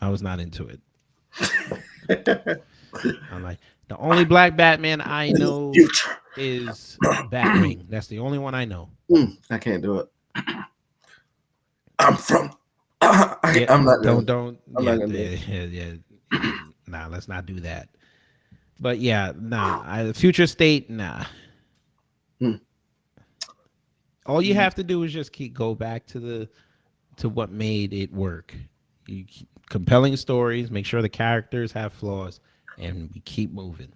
I was not into it. I'm like the only black Batman I know Future. is Batwing. That's the only one I know. I can't do it. I'm from. Yeah, I'm not gonna. don't I'm not yeah, gonna do it. nah, let's not do that. But yeah, nah, Future State, nah. Hmm. All you have to do is just go back to the to what made it work. Compelling stories, make sure the characters have flaws, and we keep moving.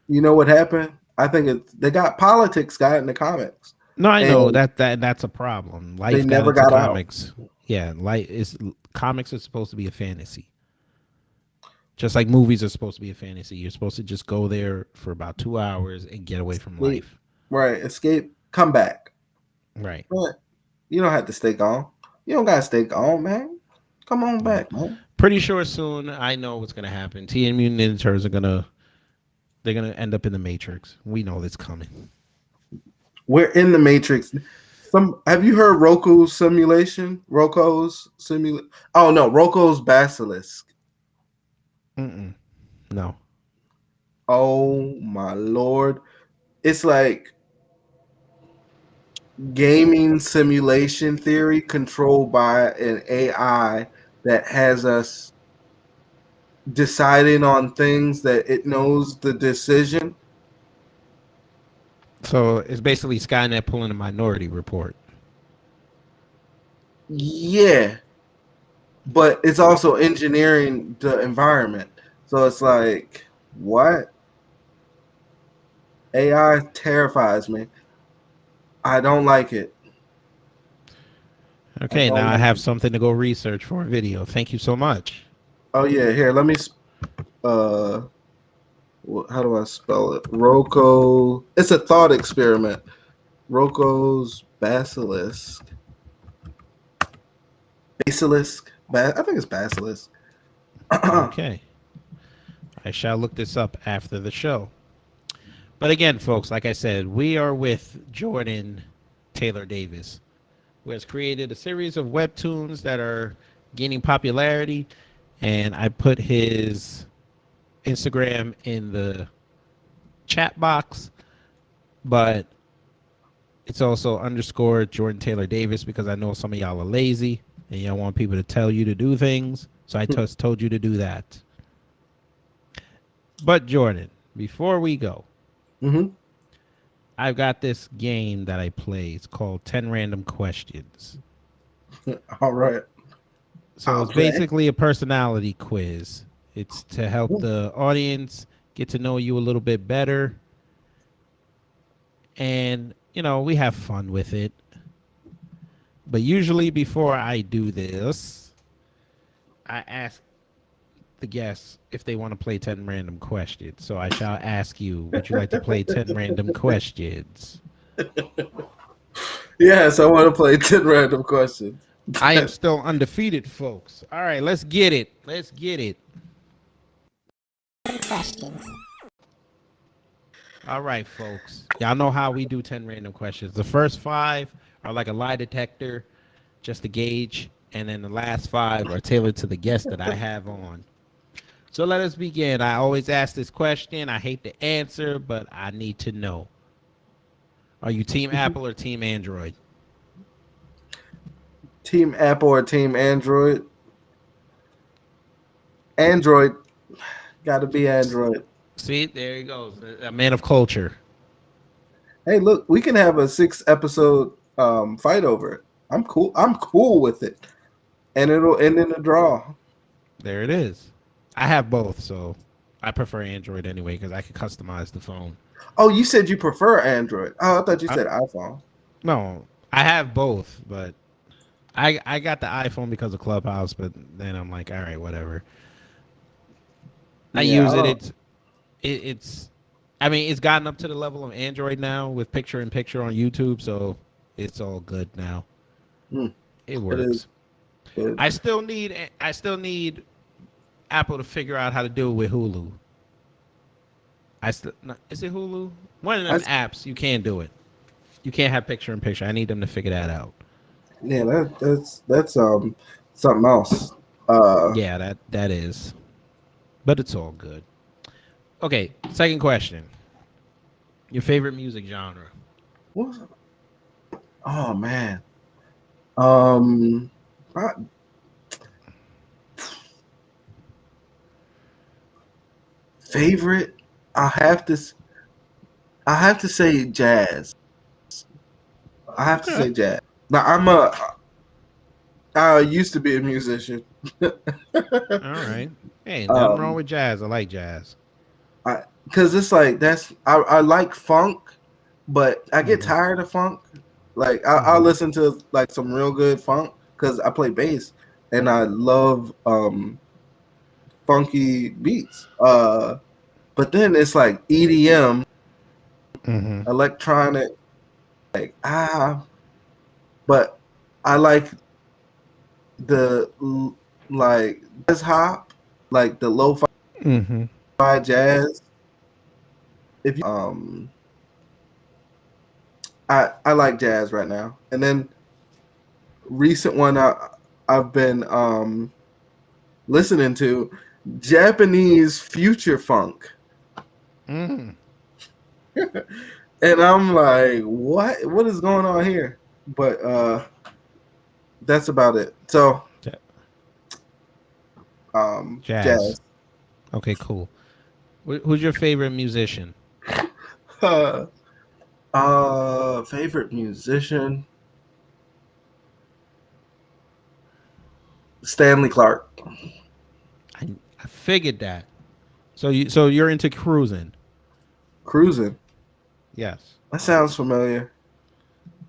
You know what happened? I think they got politics got in the comics, No, I know and that's a problem. they Life got never into got out. comics. Yeah, life is comics are supposed to be a fantasy. Just like movies are supposed to be a fantasy. You're supposed to just go there for about 2 hours and get away from Escape, life. right? Escape, come back. Right. But you don't have to stay gone. You don't gotta stay gone, man. Come on Yeah. back, man. Pretty sure soon I know what's gonna happen. T and Mutant Ninja Turtles are they're gonna end up in the Matrix. We know that's coming. We're in the Matrix. Some have you heard Roku's simulation? Roko's simulation. Oh no, Roko's basilisk. Mm-mm. No. Oh my lord. It's like gaming simulation theory controlled by an AI that has us deciding on things that it knows the decision. So it's basically Skynet pulling a Minority Report. Yeah, but it's also engineering the environment. So it's like, what? AI terrifies me. I don't like it. I Okay, don't now I like have it. something to go research for a video. Thank you so much. Oh yeah, here, let me uh how do I spell it? Rocco. It's a thought experiment. Rocco's basilisk. Basilisk. I think it's basilisk. Okay. I shall look this up after the show. But again, folks, like I said, we are with Jordan Taylor Davis, who has created a series of webtoons that are gaining popularity. And I put his Instagram in the chat box, but it's also underscore Jordan Taylor Davis because I know some of y'all are lazy and y'all want people to tell you to do things. So I just told you to do that. But Jordan, before we go, Mm-hmm. I've got this game that I play. It's called 10 Random Questions. All right. So I'll it's play. basically a personality quiz. It's to help the audience get to know you a little bit better. And, you know, we have fun with it. But usually before I do this, I ask the guests if they want to play 10 random questions. So I shall ask you, would you like to play 10 random questions? Yes, I want to play 10 random questions. I am still undefeated, folks. All right, let's get it. Let's get it. All right, folks. Y'all know how we do 10 random questions. The first 5 are like a lie detector, just to gauge. And then the last 5 are tailored to the guest that I have on. So let us begin. I always ask this question. I hate the answer, but I need to know. Are you Team Apple or Team Android? Team Apple or Team Android? Android. Gotta be Android. See, there he goes. A man of culture. Hey, look, we can have a 6 episode fight over it. I'm cool. I'm cool with it. And it'll end in a draw. There it is. I have both, so I prefer Android anyway because I can customize the phone. Oh, you said you prefer Android. Oh, I thought you said iPhone. No, I have both, but I got the iPhone because of Clubhouse, but then I'm like, all right, whatever. I Yeah, use it. It's I mean, it's gotten up to the level of Android now with picture in picture on YouTube, so it's all good now. Hmm. It It is. works. I still need Apple to figure out how to do it with Hulu. Is it Hulu? One of them apps you can't do it. You can't have picture in picture. I need them to figure that out. Yeah, that's something else. Yeah, that is. But it's all good. Okay, second question. Your favorite music genre? What? Oh man. Um, I- favorite. I have to. I have to say jazz. I have to say jazz. Now I used to be a musician. All right. Hey, nothing wrong um, with jazz. I like jazz. because it's like I like funk, but I get Mm-hmm. tired of funk. Like I'll listen to like some real good funk because I play bass and I love funky beats. But then it's like EDM, Mm-hmm. electronic, like but I like the like jazz hop, like the lo-fi Mm-hmm. jazz. If you I like jazz right now. And then recent one I've been listening to Japanese future funk. Mm. And I'm like, what? What is going on here? But that's about it. So, Ja- jazz. Jazz. Okay, cool. Who's your favorite musician? Favorite musician, Stanley Clark. I figured that. So you're into cruising. Cruising. Yes. That sounds familiar.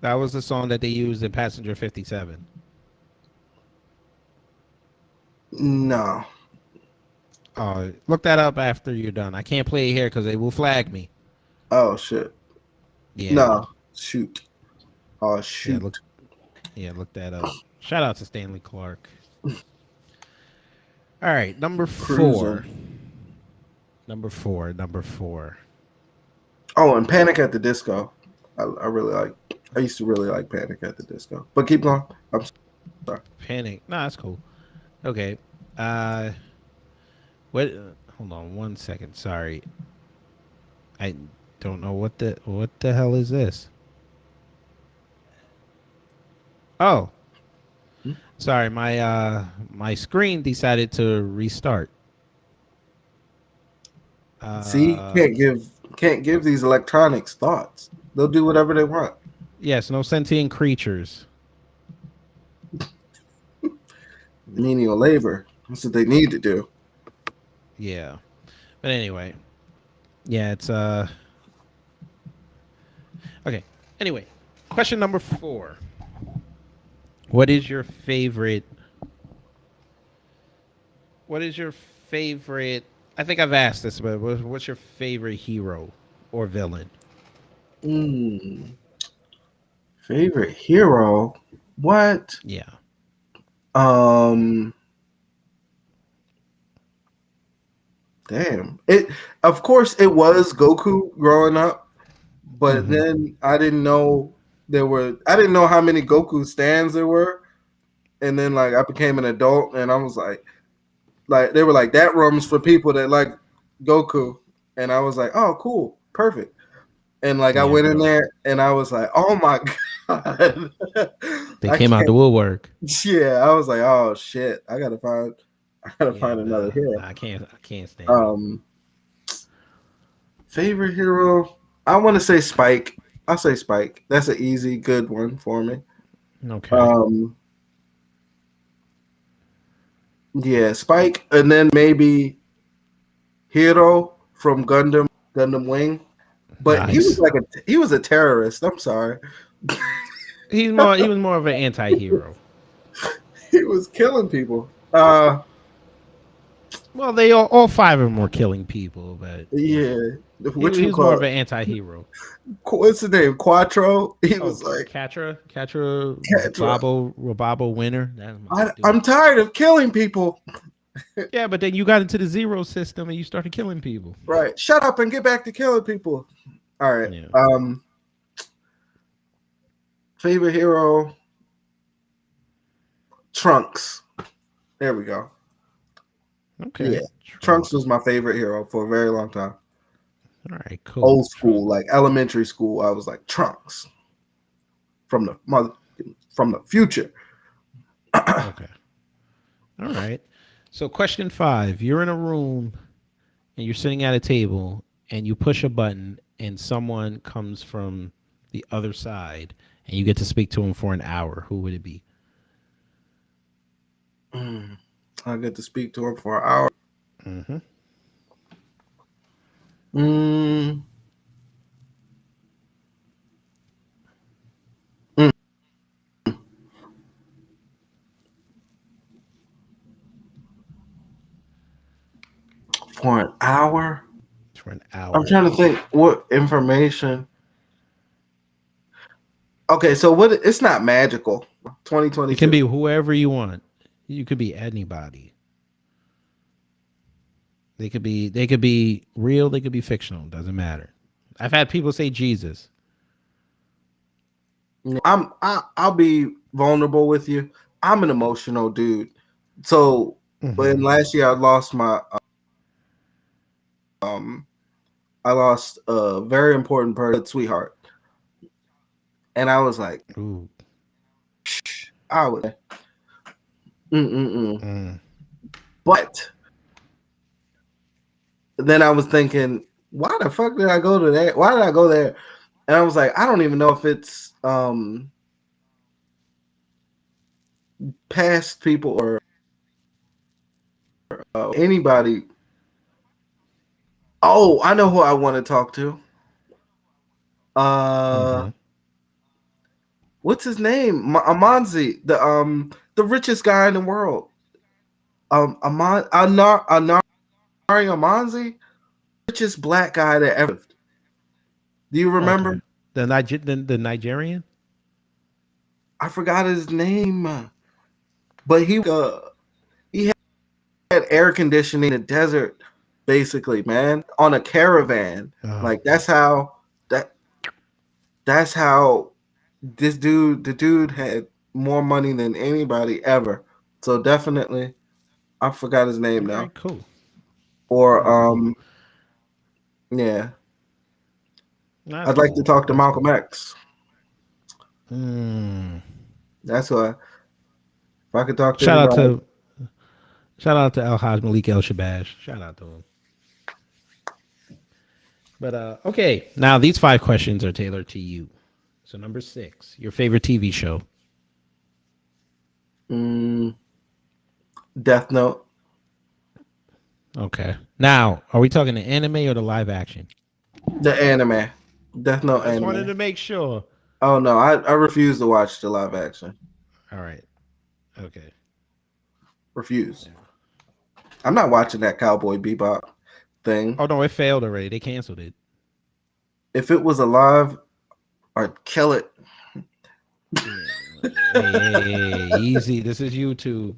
That was the song that they used in Passenger 57. No. Look that up after you're done. I can't play it here because they will flag me. Oh shit. Yeah. No. Shoot. Oh Yeah, shoot. look that up. Shout out to Stanley Clark. All right, number Cruising. four. Number four. Oh, and Panic at the Disco. I really like. I used to really like Panic at the Disco. But keep going. I'm sorry. Panic. No, that's cool. Okay. Uh, what? Hold on one second. Sorry, I don't know what the hell is this. Oh, sorry. My screen decided to restart. See, Uh, can't give these electronics thoughts. They'll do whatever they want. yes, no sentient creatures. Menial labor. That's what they need to do. Yeah, but anyway, yeah, it's okay. Anyway, question number four. What is your favorite? What is your favorite? I think I've asked this, but what's your favorite hero or villain? Mm, favorite hero? What? Yeah. Um. Damn. It. Of course, it was Goku growing up, but Mm-hmm. then I didn't know there were. I didn't know how many Goku stands there were, and then like I became an adult, and I was like they were like that room's for people that like Goku, and I was like, oh, cool, perfect. And like I Yeah, went in bro. there, and I was like, oh my god, They I came out the can't. woodwork. Yeah, I was like, oh shit, I gotta Yeah, find another nah, hero. nah, I can't stand him. Um, favorite hero, I want to say Spike. I'll say Spike. That's an easy, good one for me. Okay. Um, yeah, Spike, and then maybe Hero from Gundam Wing. But Nice. he was a terrorist. I'm sorry. He was more of an anti-hero. He was killing people. Well, they all five of them were killing people, but Yeah. he, What he you was more call of it? an anti-hero. What's the name? Quattro. He Oh, was like, Catra Catra. Robabo winner. That's my I'm dude. tired of killing people. Yeah, but then you got into the zero system and you started killing people. Right. Shut up and get back to killing people. All right. Yeah. Favorite hero, Trunks. There we go. Yeah. Okay. Trunks Trunks. was my favorite hero for a very long time. All right. Cool. Old school, like elementary school, I was like Trunks from the future. Okay. All right. So, question 5: You're in a room and you're sitting at a table and you push a button and someone comes from the other side and you get to speak to them for an hour. Who would it be? I get to speak to him for an hour. Mm-hmm. Mm, mm, for an hour. For an I'm hour. trying to think what information. Okay, so what? It's not magical. It can 2022. be whoever you want. You could be anybody. They could be real, they could be fictional, doesn't matter. I've had people say Jesus. I'll be vulnerable with you. I'm an emotional dude. So Mm-hmm. when last year um I lost a very important person, sweetheart, and I was like, Ooh. I would, mm-mm-mm. Mm. But then I was thinking, why the fuck did I go to there? Why did I go there? And I was like, I don't even know if it's past people or anybody. Oh, I know who I want to talk to. Mm-hmm. What's his name? Amanzi, the richest guy in the world. Anari Amanzi, richest black guy that ever lived. Do you remember? Okay. The Nigerian. I forgot his name, but he had air conditioning in the desert, basically, man, on a caravan. Oh, Like that that's how the dude had more money than anybody ever. So definitely, I forgot his name very now. cool. Or Very cool. yeah, That's I'd like to cool. talk to That's Malcolm cool. X. Mm. That's why if I could talk to Shout out anybody. to shout out to El Haj Malik El Shabash. Shout out to him. But okay, now these 5 questions are tailored to you. So number 6, your favorite TV show. Mm, Death Note, Okay. Now, are we talking the anime or the live action? the anime, Death Note Just wanted anime. to make sure. Oh no, I refuse to watch the live action. All right. Okay. Refuse. I'm not watching that Cowboy Bebop thing. Oh no, it failed already. They canceled it. If it was alive, I'd kill it. Yeah. Hey, easy. This is YouTube.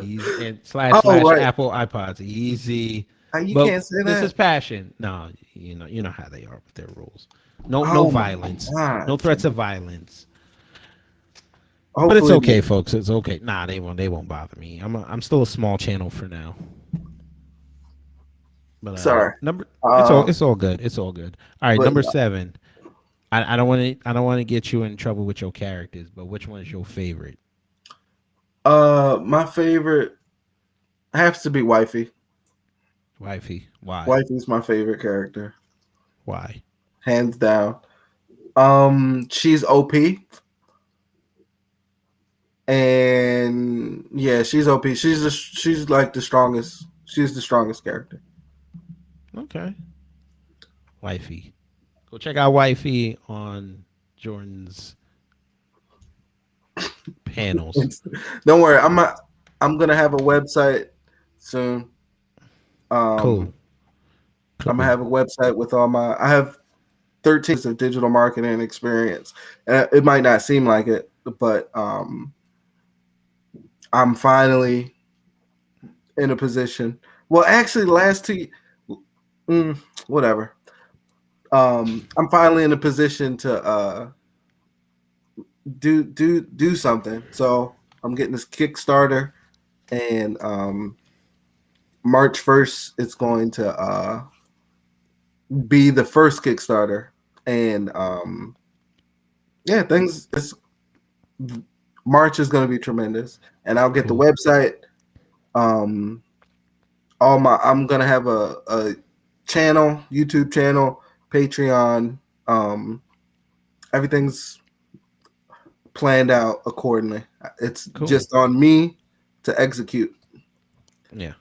Easy and slash Oh slash right, Apple iPods. Easy. you But can't say this is that. passion. No, you know how they are with their rules. No Oh my violence. No god. threats of violence. But it's Hopefully, okay, folks. It's okay. Nah, they won't bother me. I'm still a small channel for now. But sorry. number Uh, it's all good. It's all good. All right, but number 7. I don't want to get you in trouble with your characters, but which one is your favorite? my favorite has to be Wifey. Wifey. Why? Wifey's my favorite character, Why? hands down. She's OP, and yeah, she's OP. She's like the strongest. She's the strongest character. Okay. Wifey. Go check out Wifey on Jordan's panels. Don't worry, I'm gonna have a website soon. Cool. I'm gonna Cool. have a website with all my. I have 13 years of digital marketing experience. It might not seem like it, but I'm finally in a position. Well, actually, last 2, whatever. I'm finally in a position to do something. So I'm getting this Kickstarter, and March 1st it's going to be the first Kickstarter, and yeah, things. March is going to be tremendous, and I'll get the Cool. website. Um, I'm gonna have a channel, YouTube channel, Patreon. Everything's planned out accordingly. It's Cool. just on me to execute. Yeah.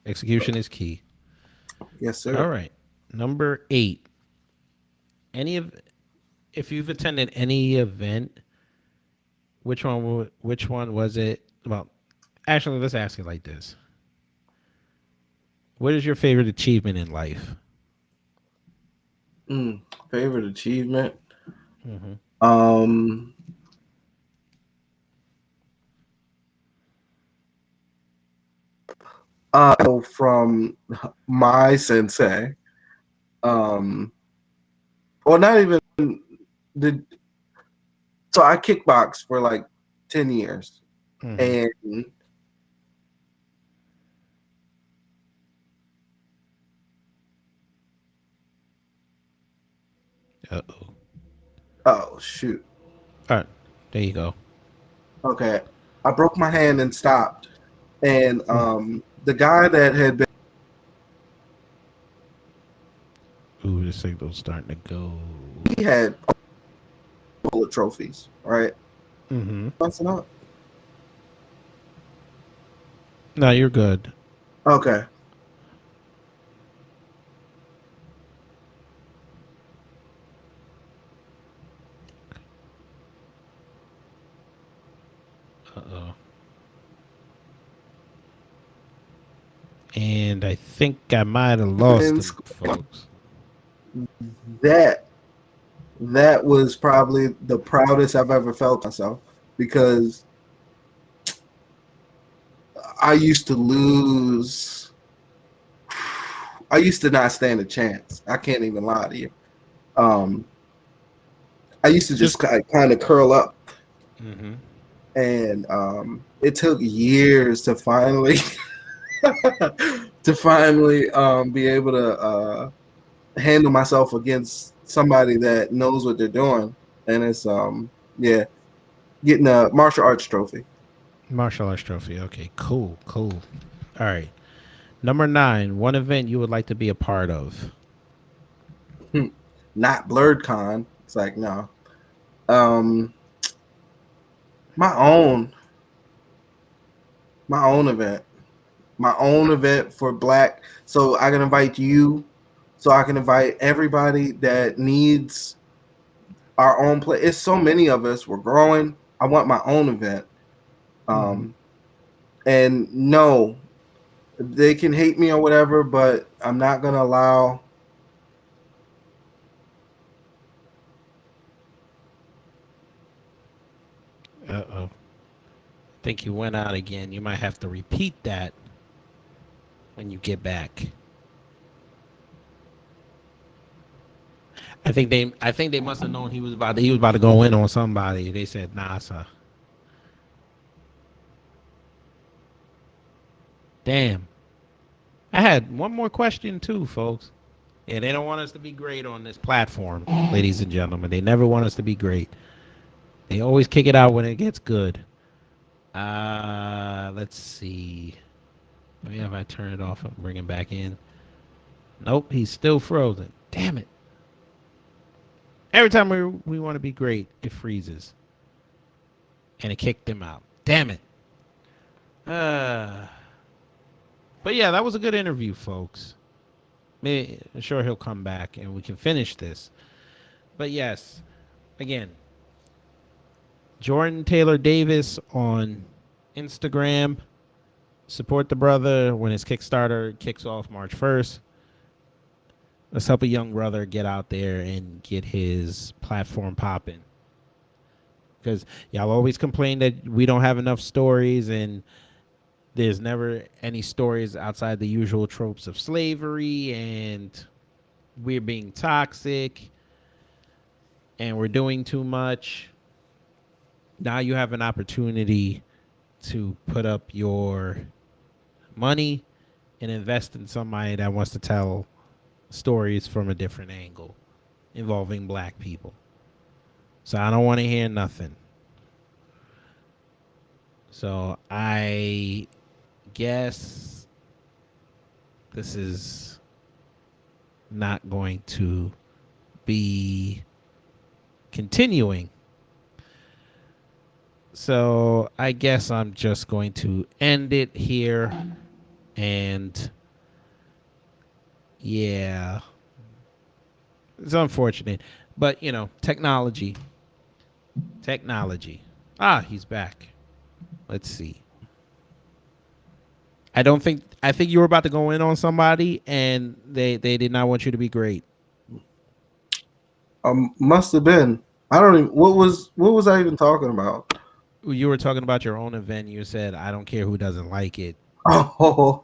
Execution is key. Yes, All sir. right. Number 8. Any of if you've attended any event, which one was it? Well, actually, let's ask it like this. What is your favorite achievement in life? Favorite achievement. Mm-hmm. Um, from my sensei. Well, not even the. So I kickboxed for like 10 years, Mm-hmm. and Uh-oh. Oh shoot. All right. There you go. Okay. I broke my hand and stopped. And the guy that had been Ooh, the signal's starting to go. he had bullet trophies, right? Mm-hmm. Messing up. No, you're good. Okay. Uh-oh. And I think I might have lost And him, folks. that that was probably the proudest I've ever felt myself because I used to lose. I used to not stand a chance. I can't even lie to you. Um, I used to just kind of curl up, Mm-hmm. and it took years to finally be able to handle myself against somebody that knows what they're doing, and it's yeah, getting a martial arts trophy. Martial arts trophy. Okay, cool, cool. All right. Number 9, one event you would like to be a part of. Not Blurred Con. It's like no, um, my own my own event, my own event for Black. So I can invite you. So I can invite everybody that needs our own play. It's so many of us. We're growing. I want my own event. Um, and no, they can hate me or whatever, but I'm not gonna allow. Uh-oh. I think you went out again. You might have to repeat that when you get back. I think they must have known he was about to go in on somebody. They said, "Nah, sir." Damn. I had one more question too, folks. Yeah, they don't want us to be great on this platform, ladies and gentlemen. They never want us to be great. They always kick it out when it gets good. Let's see. Maybe if I turn it off and bring him back in. Nope, he's still frozen. Damn it. Every time we want to be great, it freezes. And it kicked him out. Damn it. But yeah, that was a good interview, folks. Maybe, I'm sure he'll come back and we can finish this. But yes, again, Jordan Taylor Davis on Instagram. Support the brother when his Kickstarter kicks off March 1st. Let's help a young brother get out there and get his platform popping. Because y'all always complain that we don't have enough stories and there's never any stories outside the usual tropes of slavery and we're being toxic and we're doing too much. Now you have an opportunity to put up your money and invest in somebody that wants to tell stories from a different angle involving black people. So I don't want to hear nothing. So I guess this is not going to be continuing. So I guess I'm just going to end it here. And yeah, it's unfortunate. But, you know, technology. Ah, he's back. Let's see. I think you were about to go in on somebody and they did not want you to be great. Must have been. I don't even. What was I even talking about? You were talking about your own event. You said, I don't care who doesn't like it. Oh,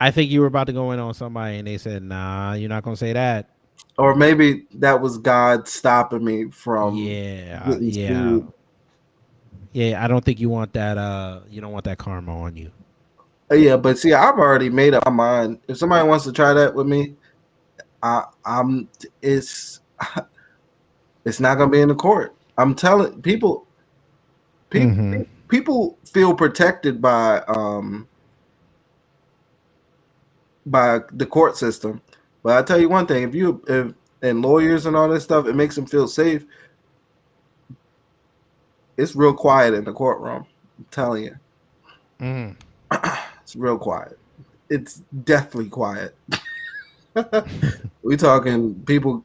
I think you were about to go in on somebody and they said, nah, you're not going to say that. or maybe that was God stopping me from Yeah. getting sued. Yeah, I don't think you want that you don't want that karma on you. Yeah, but see, I've already made up my mind. If somebody wants to try that with me, I'm. It's It's not going to be in the court. I'm telling people, people feel protected by the court system. But I tell you one thing: if and lawyers and all this stuff, it makes them feel safe. It's real quiet in the courtroom. I'm telling you, it's real quiet. It's deathly quiet. We talking people.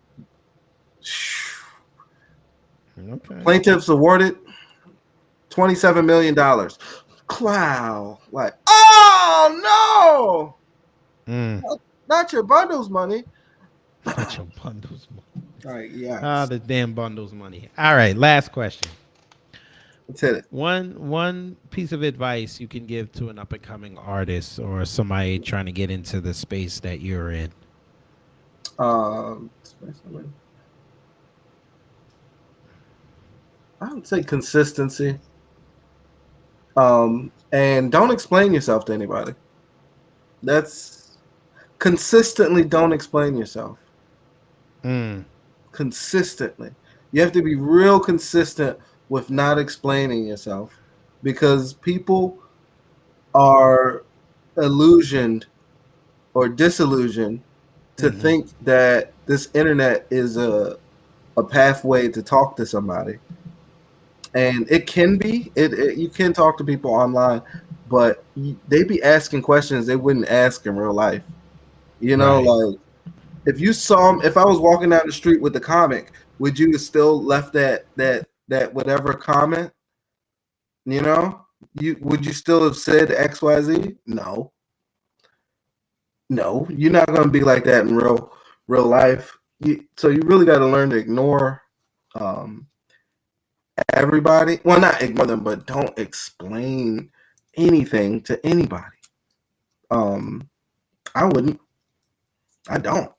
Okay. Plaintiffs awarded $27 million. Clow, like, oh no, not your bundles money. Not your bundles money. Like, yeah, The damn bundles money. All right, last question. let's hit it. One piece of advice you can give to an up and coming artist or somebody trying to get into the space that you're in. I would say consistency. And don't explain yourself to anybody. That's consistently don't explain yourself. Consistently. You have to be real consistent with not explaining yourself because people are illusioned or disillusioned to think that this internet is a pathway to talk to somebody. And it can be. You can talk to people online, but they be asking questions they wouldn't ask in real life. You know, Right. like if I was walking down the street with the comic, would you have still left that whatever comment? You know, would you still have said XYZ? No, no, you're not gonna be like that in real life. So you really got to learn to ignore um, everybody. Well, not ignore them, but don't explain anything to anybody. I wouldn't. I don't.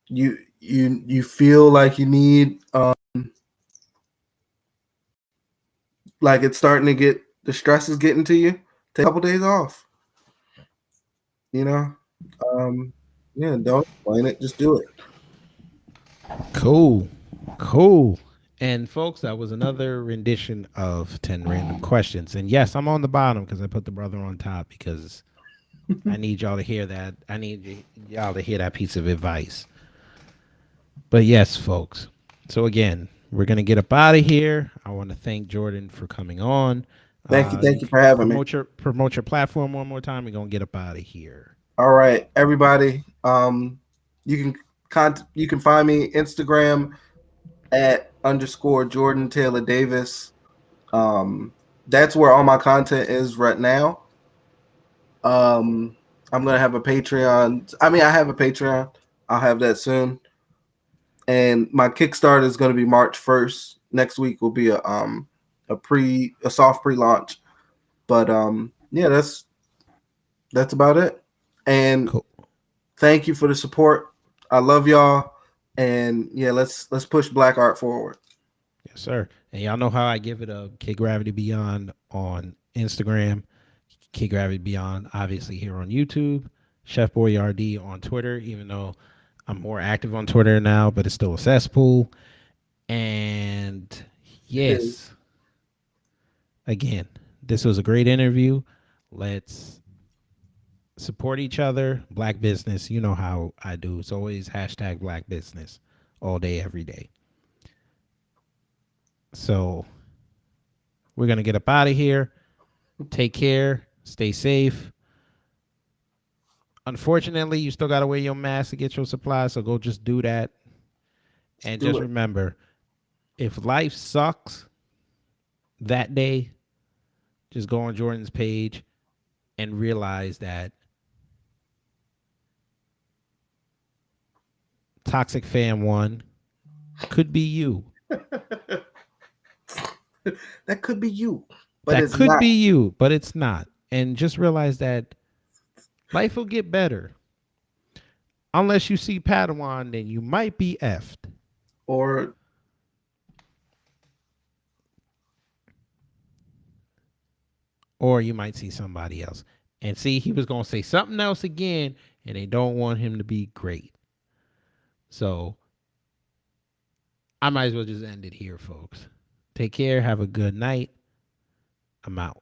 You feel like you need like it's starting to get the stress is getting to you. Take a couple days off. You know, yeah. Don't explain it. Just do it. Cool. Cool. And folks, that was another rendition of 10 random questions. And yes, I'm on the bottom because I put the brother on top because I need y'all to hear that. I need y'all to hear that piece of advice. But yes, folks. So again, we're gonna get up out of here. I want to thank Jordan for coming on. Thank you for having me. Promote your platform one more time. We're gonna get up out of here. All right, everybody. You you can find me Instagram at _ Jordan Taylor Davis. That's where all my content is right now. I'm gonna have a Patreon. I mean, I have a Patreon. I'll have that soon. And my Kickstarter is gonna be March 1st. Next week will be a soft pre-launch. But yeah, that's about it. And Cool. thank you for the support. I love y'all. And yeah, let's push Black art forward. Yes, sir. And y'all know how I give it up. K Gravity Beyond on Instagram. K Gravity Beyond, obviously, here on YouTube. Chef Boyardee on Twitter, even though I'm more active on Twitter now, but it's still a cesspool. And yes, again, this was a great interview. Let's support each other. Black business, you know how I do. It's always hashtag Black business all day, every day. So we're going to get up out of here. Take care. Stay safe. Unfortunately, you still got to wear your mask to get your supplies. So go just do that. And just remember, if life sucks that day, just go on Jordan's page and realize that Toxic Fam 1 could be you. That could be you. But That it's could not. be you, but it's not. And just realize that life will get better. Unless you see Padawan, then you might be effed. Or you might see somebody else. And see, he was going to say something else again, and they don't want him to be great. So I might as well just end it here, folks. Take care. Have a good night. I'm out.